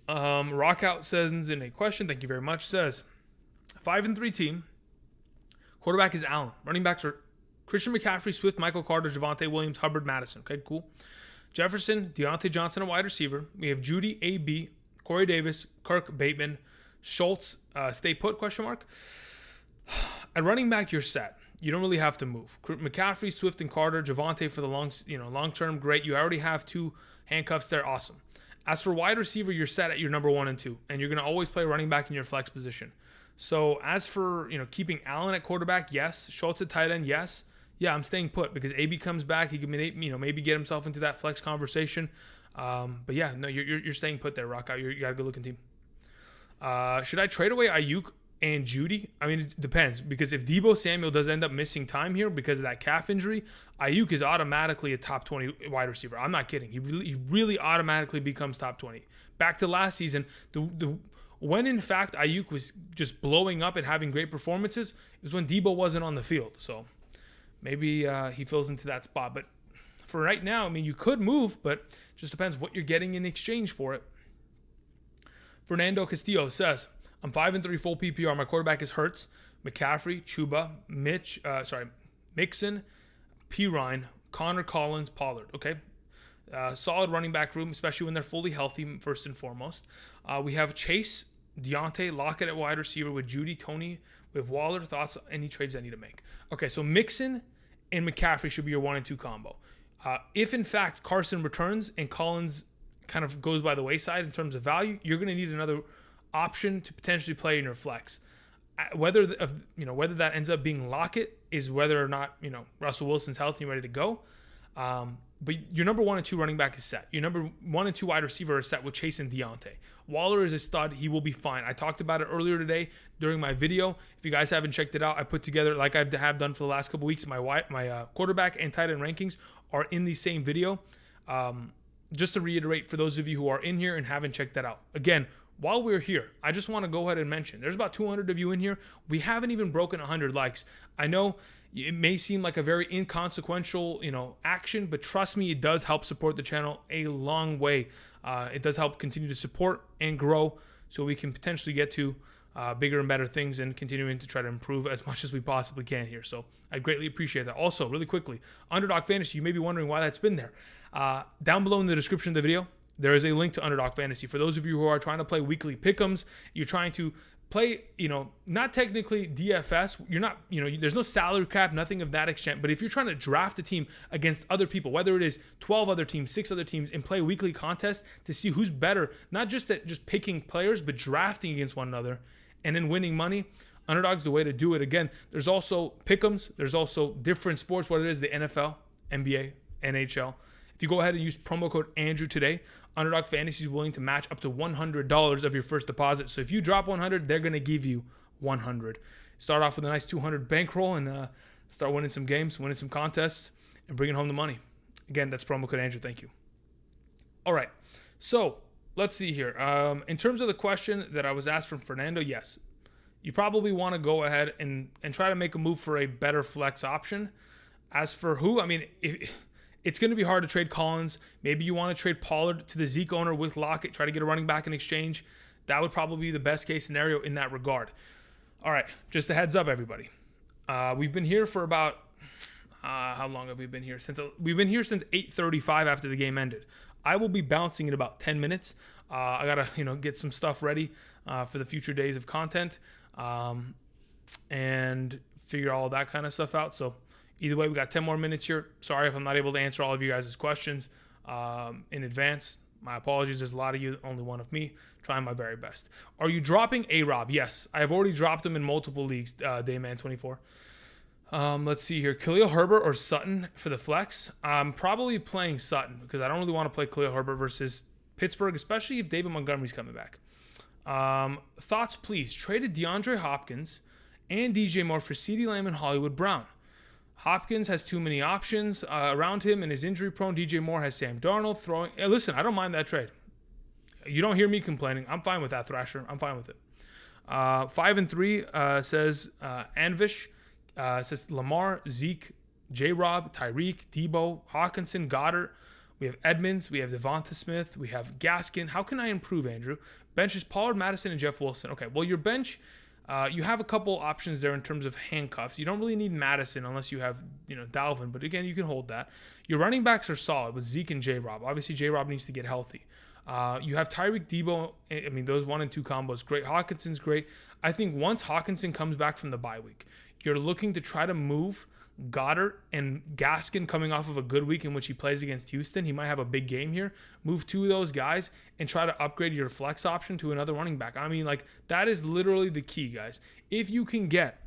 Rockout sends in a question. Thank you very much. Says 5-3 team. Quarterback is Allen. Running backs are Christian McCaffrey, Swift, Michael Carter, Javonte Williams, Hubbard, Madison. Okay, cool. Jefferson, Deontay Johnson, a wide receiver. We have Judy, AB, Corey Davis, Kirk, Bateman, Schultz, stay put, question mark. At running back, you're set. You don't really have to move. McCaffrey, Swift, and Carter, Javonte for the long term, great. You already have 2 handcuffs there, awesome. As for wide receiver, you're set at your number 1 and 2, and you're going to always play running back in your flex position. So as for keeping Allen at quarterback, yes. Schultz at tight end, yes. Yeah, I'm staying put because AB comes back. He can maybe get himself into that flex conversation. But yeah, no, you're staying put there, Rockout. You got a good looking team. Should I trade away Ayuk and Judy? I mean, it depends, because if Deebo Samuel does end up missing time here because of that calf injury, Ayuk is automatically a top 20 wide receiver. I'm not kidding. He really automatically becomes top 20. Back to last season, when in fact Ayuk was just blowing up and having great performances, it was when Deebo wasn't on the field. So maybe he fills into that spot. But for right now, I mean, you could move, but it just depends what you're getting in exchange for it. Fernando Castillo says, I'm 5-3 full PPR. My quarterback is Hurts, McCaffrey, Chuba, Mixon, Pirine, Connor Collins, Pollard. Okay. Solid running back room, especially when they're fully healthy, first and foremost. We have Chase, Deontay, Lockett at wide receiver with Judy, Tony. We have Waller. Thoughts, any trades I need to make? Okay, so Mixon and McCaffrey should be your 1 and 2 combo. If in fact Carson returns and Collins kind of goes by the wayside in terms of value, you're going to need another option to potentially play in your flex. Whether that ends up being Lockett is whether or not Russell Wilson's healthy and ready to go. But your number 1 and 2 running back is set. Your number 1 and 2 wide receiver is set with Chase and Deontay. Waller is a stud. He will be fine. I talked about it earlier today during my video. If you guys haven't checked it out, I put together, like I have done for the last couple weeks, my quarterback and tight end rankings are in the same video. Just to reiterate, for those of you who are in here and haven't checked that out. Again, while we're here, I just want to go ahead and mention, there's about 200 of you in here. We haven't even broken 100 likes. I know it may seem like a very inconsequential, action, but trust me, it does help support the channel a long way. It does help continue to support and grow so we can potentially get to bigger and better things and continuing to try to improve as much as we possibly can here. So I greatly appreciate that. Also, really quickly, Underdog Fantasy, you may be wondering why that's been there. Down below in the description of the video, there is a link to Underdog Fantasy. For those of you who are trying to play weekly pick'ems, you're trying to play, not technically DFS. You're not, there's no salary cap, nothing of that extent. But if you're trying to draft a team against other people, whether it is 12 other teams, 6 other teams, and play weekly contests to see who's better, not just at just picking players, but drafting against one another and then winning money, Underdog's the way to do it. Again, there's also pick'ems. There's also different sports, whether it is the NFL, NBA, NHL. If you go ahead and use promo code Andrew today, Underdog Fantasy is willing to match up to $100 of your first deposit. So if you drop 100, they're going to give you 100. Start off with a nice 200 bankroll and start winning some games, winning some contests, and bringing home the money. Again, that's promo code Andrew. Thank you. All right. So let's see here. In terms of the question that I was asked from Fernando, yes, you probably want to go ahead and try to make a move for a better flex option. As for who, I mean, it's going to be hard to trade Collins. Maybe you want to trade Pollard to the Zeke owner with Lockett, try to get a running back in exchange. That would probably be the best case scenario in that regard. All right, just a heads up, everybody. We've been here for about, how long have we been here? We've been here since 8:35 after the game ended. I will be bouncing in about 10 minutes. I got to, get some stuff ready for the future days of content and figure all that kind of stuff out. So either way, we got 10 more minutes here. Sorry if I'm not able to answer all of you guys' questions in advance. My apologies. There's a lot of you, only one of me. Trying my very best. Are you dropping A-Rob? Yes. I have already dropped him in multiple leagues, Dayman24. Let's see here. Khalil Herbert or Sutton for the flex? I'm probably playing Sutton because I don't really want to play Khalil Herbert versus Pittsburgh, especially if David Montgomery's coming back. Thoughts, please. Traded DeAndre Hopkins and DJ Moore for CeeDee Lamb and Hollywood Brown. Hopkins has too many options around him and is injury prone. DJ Moore has Sam Darnold throwing. Hey, listen, I don't mind that trade. You don't hear me complaining. I'm fine with that, Thrasher. I'm fine with it. 5-3 says Anvish. Says Lamar, Zeke, J-Rob, Tyreek, Debo, Hawkinson, Goddard. We have Edmonds. We have Devonta Smith. We have Gaskin. How can I improve, Andrew? Bench is Pollard, Madison, and Jeff Wilson. Okay, well, your bench, you have a couple options there in terms of handcuffs. You don't really need Madison unless you have, Dalvin. But again, you can hold that. Your running backs are solid with Zeke and J-Rob. Obviously, J-Rob needs to get healthy. You have Tyreek, Debo. I mean, those 1 and 2 combos, great. Hawkinson's great. I think once Hawkinson comes back from the bye week, you're looking to try to move Goddard and Gaskin coming off of a good week in which he plays against Houston. He might have a big game here. Move 2 of those guys and try to upgrade your flex option to another running back. I mean, that is literally the key, guys. If you can get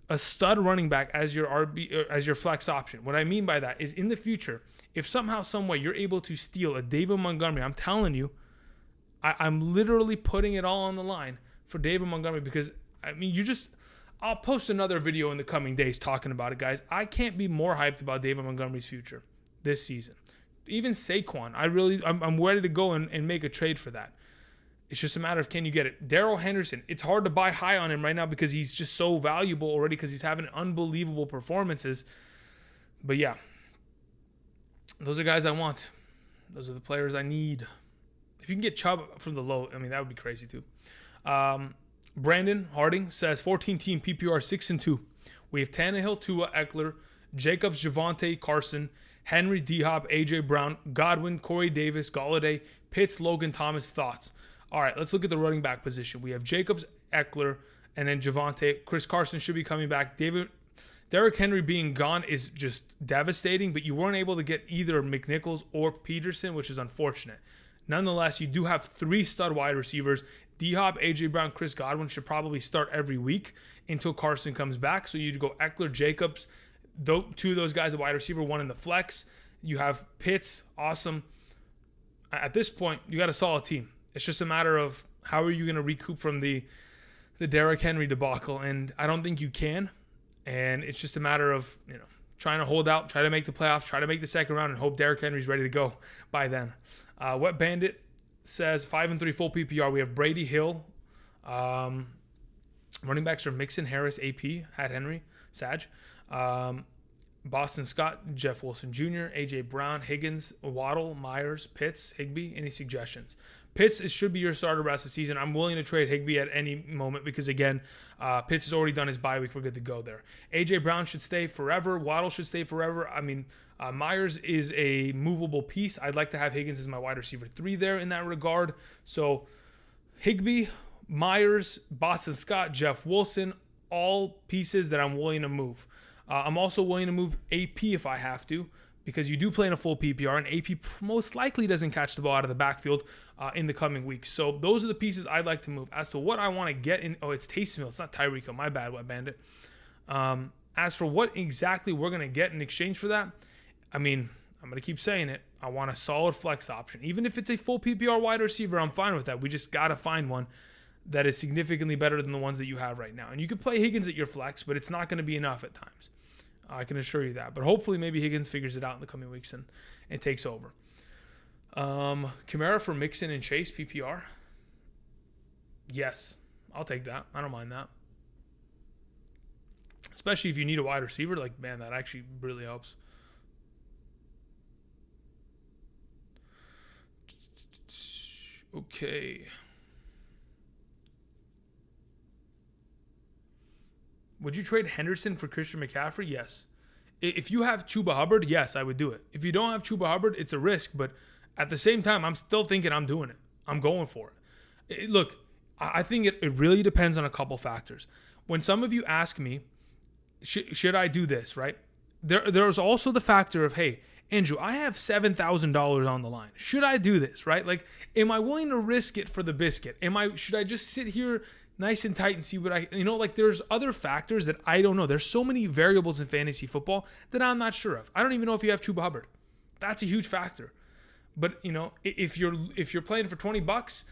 a stud running back as your as your flex option, what I mean by that is in the future, if somehow, some way you're able to steal a David Montgomery, I'm telling you, I'm literally putting it all on the line for David Montgomery because, I mean, I'll post another video in the coming days talking about it, guys. I can't be more hyped about David Montgomery's future this season. Even Saquon, I'm ready to go and make a trade for that. It's just a matter of can you get it. Darrell Henderson, it's hard to buy high on him right now because he's just so valuable already because he's having unbelievable performances. But yeah, those are guys I want. Those are the players I need. If you can get Chubb from the low, I mean, that would be crazy too. Brandon Harding says 14-team PPR 6-2. We have Tannehill, Tua, Eckler, Jacobs, Javonte, Carson, Henry, D-Hop, A.J. Brown, Godwin, Corey Davis, Galladay, Pitts, Logan Thomas. Thoughts? All right, let's look at the running back position. We have Jacobs, Eckler, and then Javonte. Chris Carson should be coming back. Derrick Henry being gone is just devastating, but you weren't able to get either McNichols or Peterson, which is unfortunate. Nonetheless, you do have 3 stud wide receivers. D-Hop, A.J. Brown, Chris Godwin should probably start every week until Carson comes back. So you'd go Eckler, Jacobs, 2 of those guys, a wide receiver, 1 in the flex. You have Pitts, awesome. At this point, you got a solid team. It's just a matter of how are you going to recoup from the Derrick Henry debacle, and I don't think you can. And it's just a matter of trying to hold out, try to make the playoffs, try to make the second round, and hope Derrick Henry's ready to go by then. Wet Bandit says 5-3 full PPR. We have Brady, Hill. Running backs are Mixon, Harris, AP, Hat Henry, Sag. Boston Scott, Jeff Wilson Jr., A.J. Brown, Higgins, Waddle, Myers, Pitts, Higbee. Any suggestions? Pitts should be your starter rest of the season. I'm willing to trade Higbee at any moment because, again, Pitts has already done his bye week. We're good to go there. A.J. Brown should stay forever. Waddle should stay forever. I mean, Myers is a movable piece. I'd like to have Higgins as my wide receiver 3 there in that regard. So Higbee, Myers, Boston Scott, Jeff Wilson, all pieces that I'm willing to move. I'm also willing to move AP if I have to, because you do play in a full PPR, and AP most likely doesn't catch the ball out of the backfield in the coming weeks. So those are the pieces I'd like to move. As to what I want to get in, it's Taysom Hill. It's not Tyreek Hill. My bad, Wet Bandit. As for what exactly we're going to get in exchange for that, I mean, I'm going to keep saying it. I want a solid flex option. Even if it's a full PPR wide receiver, I'm fine with that. We just got to find one that is significantly better than the ones that you have right now. And you can play Higgins at your flex, but it's not going to be enough at times. I can assure you that. But hopefully maybe Higgins figures it out in the coming weeks and takes over. Kamara for Mixon and Chase, PPR. Yes, I'll take that. I don't mind that. Especially if you need a wide receiver. Like, man, that actually really helps. Okay. Would you trade Henderson for Christian McCaffrey? Yes. If you have Chuba Hubbard, yes, I would do it. If you don't have Chuba Hubbard, it's a risk. But at the same time, I'm still thinking I'm doing it. I'm going for it. Look, I think it really depends on a couple factors. When some of you ask me, should I do this, right? There's also the factor of, hey, Andrew, I have $7,000 on the line. Should I do this, right? Like, am I willing to risk it for the biscuit? Should I just sit here nice and tight and see what there's other factors that I don't know. There's so many variables in fantasy football that I'm not sure of. I don't even know if you have Chuba Hubbard. That's a huge factor. But, if you're playing for $20,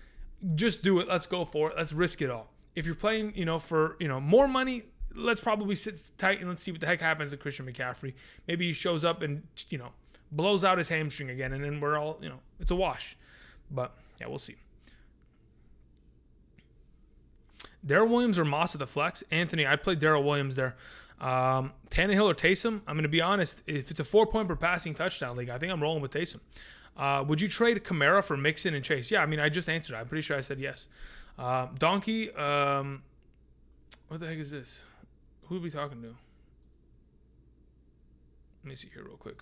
just do it. Let's go for it. Let's risk it all. If you're playing, for, more money, let's probably sit tight and let's see what the heck happens to Christian McCaffrey. Maybe he shows up and, blows out his hamstring again, and then we're all, it's a wash. But, yeah, we'll see. Darrell Williams or Moss at the flex? Anthony, I'd play Darrell Williams there. Tannehill or Taysom? I'm going to be honest. If it's a 4-point per passing touchdown league, I think I'm rolling with Taysom. Would you trade Kamara for Mixon and Chase? Yeah, I mean, I just answered. I'm pretty sure I said yes. Donkey, what the heck is this? Who are we talking to? Let me see here real quick.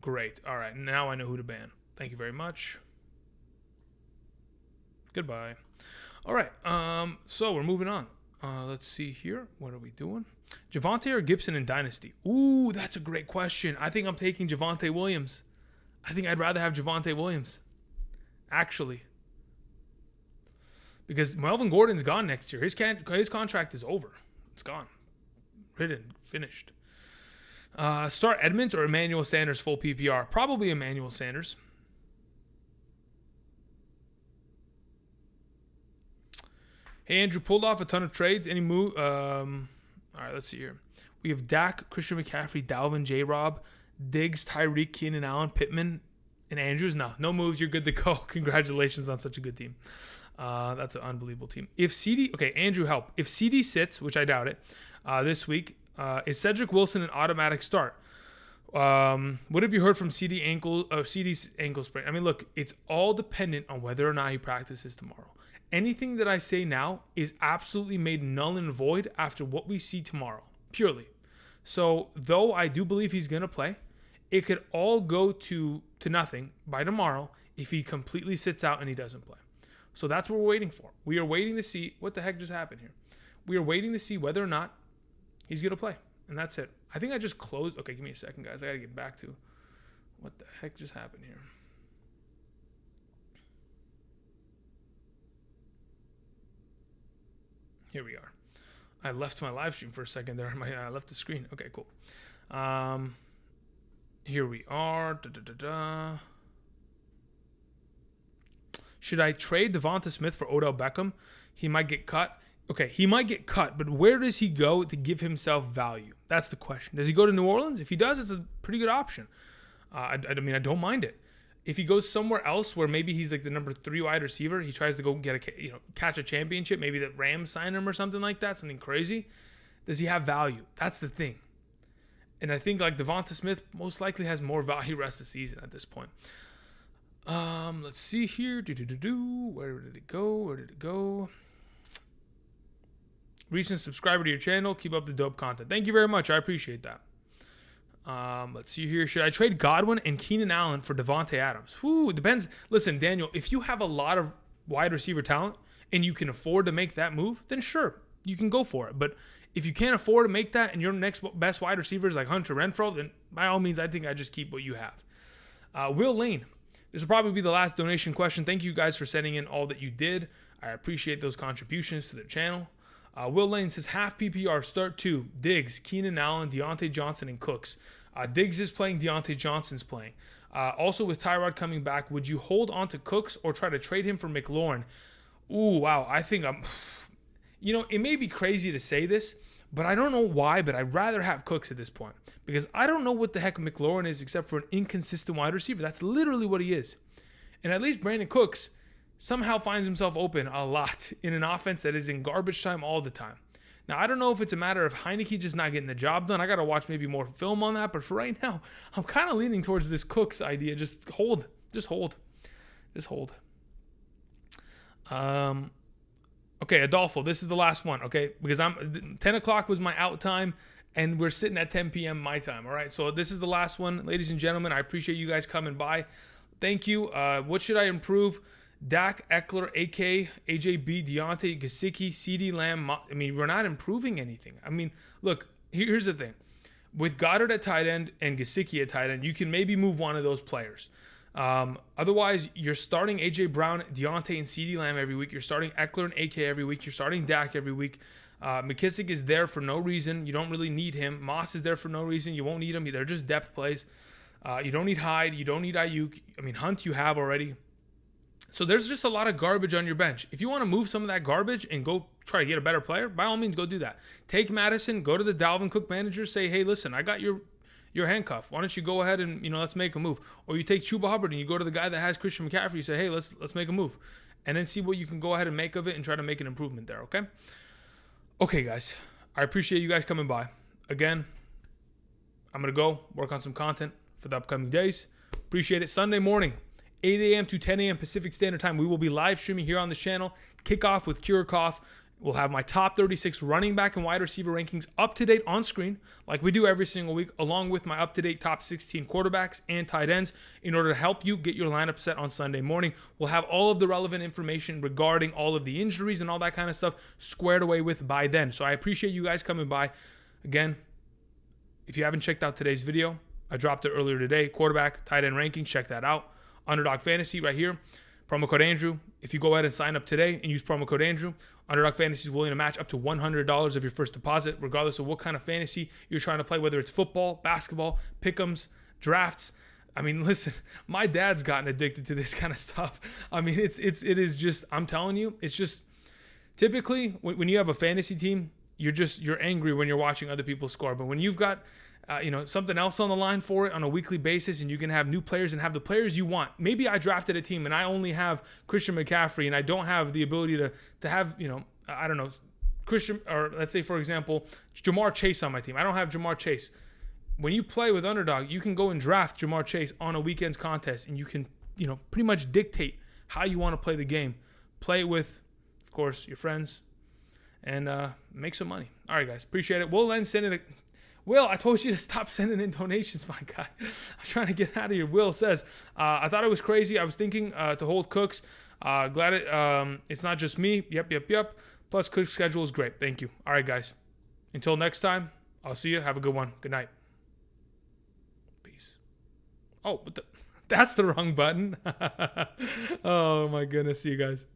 Great. All right. Now I know who to ban. Thank you very much. Goodbye. All right. So we're moving on. Let's see here. What are we doing? Javonte or Gibson in Dynasty? Ooh, that's a great question. I think I'm taking Javonte Williams. I think I'd rather have Javonte Williams. Actually. Because Melvin Gordon's gone next year. His contract is over. It's gone. Written. Finished. Start Edmonds or Emmanuel Sanders full PPR? Probably Emmanuel Sanders. Hey, Andrew, pulled off a ton of trades. Any move? All right, let's see here. We have Dak, Christian McCaffrey, Dalvin, J-Rob, Diggs, Tyreek, Keenan Allen, Pittman, and Andrews. No moves. You're good to go. Congratulations on such a good team. That's an unbelievable team. Andrew, help. If CD sits, which I doubt it, this week, is Cedric Wilson an automatic start? What have you heard from CD's ankle sprain? I mean, look, it's all dependent on whether or not he practices tomorrow. Anything that I say now is absolutely made null and void after what we see tomorrow, purely. So, though I do believe he's going to play, it could all go to nothing by tomorrow if he completely sits out and he doesn't play. So that's what we're waiting for. We are waiting to see what the heck just happened here. We are waiting to see whether or not he's going to play. And that's it. I think I just closed. Okay, give me a second, guys. I got to get back to what the heck just happened here. Here we are. I left my live stream for a second there. I left the screen. Okay, cool. Here we are. Should I trade Devonta Smith for Odell Beckham? He might get cut. Okay, he might get cut, but where does he go to give himself value? That's the question. Does he go to New Orleans? If he does, it's a pretty good option. I mean, I don't mind it. If he goes somewhere else where maybe he's like the number 3 wide receiver, he tries to go catch a championship, maybe the Rams sign him or something like that, something crazy. Does he have value? That's the thing. And I think like Devonta Smith most likely has more value rest of the season at this point. Let's see here. Where did it go? Recent subscriber to your channel. Keep up the dope content. Thank you very much. I appreciate that. Let's see here. Should I trade Godwin and Keenan Allen for Devontae Adams? It depends. Listen, Daniel, if you have a lot of wide receiver talent and you can afford to make that move, then sure, you can go for it. But if you can't afford to make that and your next best wide receiver is like Hunter Renfrow, then by all means, I think I just keep what you have. Will Lane, this will probably be the last donation question. Thank you guys for sending in all that you did. I appreciate those contributions to the channel. Will Lane says, half PPR, start 2, Diggs, Keenan Allen, Deontay Johnson, and Cooks. Diggs is playing, Deontay Johnson's playing. Also, with Tyrod coming back, would you hold on to Cooks or try to trade him for McLaurin? Ooh, wow. I think it may be crazy to say this, but I don't know why, but I'd rather have Cooks at this point because I don't know what the heck McLaurin is except for an inconsistent wide receiver. That's literally what he is. And at least Brandon Cooks somehow finds himself open a lot in an offense that is in garbage time all the time. Now, I don't know if it's a matter of Heineke just not getting the job done. I got to watch maybe more film on that. But for right now, I'm kind of leaning towards this Cooks idea. Just hold. Okay, Adolfo, this is the last one, okay? Because 10 o'clock was my out time, and we're sitting at 10 p.m. my time, all right? So this is the last one. Ladies and gentlemen, I appreciate you guys coming by. Thank you. What should I improve? Dak, Eckler, AK, AJB, Deontay, Gesicki, CeeDee Lamb. I mean, we're not improving anything. I mean, look, here's the thing. With Goddard at tight end and Gesicki at tight end, you can maybe move one of those players. Otherwise, you're starting AJ Brown, Deontay, and CeeDee Lamb every week. You're starting Eckler and AK every week. You're starting Dak every week. McKissick is there for no reason. You don't really need him. Moss is there for no reason. You won't need him. They're just depth plays. You don't need Hyde. You don't need Ayuk. I mean, Hunt you have already. So there's just a lot of garbage on your bench. If you want to move some of that garbage and go try to get a better player, by all means, go do that. Take Madison, go to the Dalvin Cook manager, say, hey, listen, I got your handcuff. Why don't you go ahead and, let's make a move. Or you take Chuba Hubbard and you go to the guy that has Christian McCaffrey, you say, hey, let's make a move. And then see what you can go ahead and make of it and try to make an improvement there, okay? Okay, guys. I appreciate you guys coming by. Again, I'm going to go work on some content for the upcoming days. Appreciate it. Sunday morning, 8 a.m. to 10 a.m. Pacific Standard Time. We will be live streaming here on this channel. Kickoff with Kurikoff. We'll have my top 36 running back and wide receiver rankings up to date on screen, like we do every single week, along with my up to date top 16 quarterbacks and tight ends in order to help you get your lineup set on Sunday morning. We'll have all of the relevant information regarding all of the injuries and all that kind of stuff squared away with by then. So I appreciate you guys coming by. Again, if you haven't checked out today's video, I dropped it earlier today. Quarterback, tight end rankings, check that out. Underdog Fantasy right here. Promo code Andrew. If you go ahead and sign up today and use promo code Andrew, Underdog Fantasy is willing to match up to $100 of your first deposit, regardless of what kind of fantasy you're trying to play, whether it's football, basketball, pick'ems, drafts. I mean, listen, my dad's gotten addicted to this kind of stuff. I mean, it is just, I'm telling you, it's just typically when you have a fantasy team, you're angry when you're watching other people score. But when you've got something else on the line for it on a weekly basis, and you can have new players and have the players you want. Maybe I drafted a team and I only have Christian McCaffrey and I don't have the ability to have, I don't know, Christian, or let's say, for example, Jamar Chase on my team. I don't have Jamar Chase. When you play with Underdog, you can go and draft Jamar Chase on a weekend's contest, and you can, pretty much dictate how you want to play the game. Play it with, of course, your friends, and make some money. All right, guys. Appreciate it. We'll then send it. Will, I told you to stop sending in donations, my guy. I'm trying to get out of here. Will says, I thought it was crazy. I was thinking to hold Cooks. Glad it's not just me. Yep. Plus, Cook's schedule is great. Thank you. All right, guys. Until next time, I'll see you. Have a good one. Good night. Peace. Oh, but that's the wrong button. Oh, my goodness. See you guys.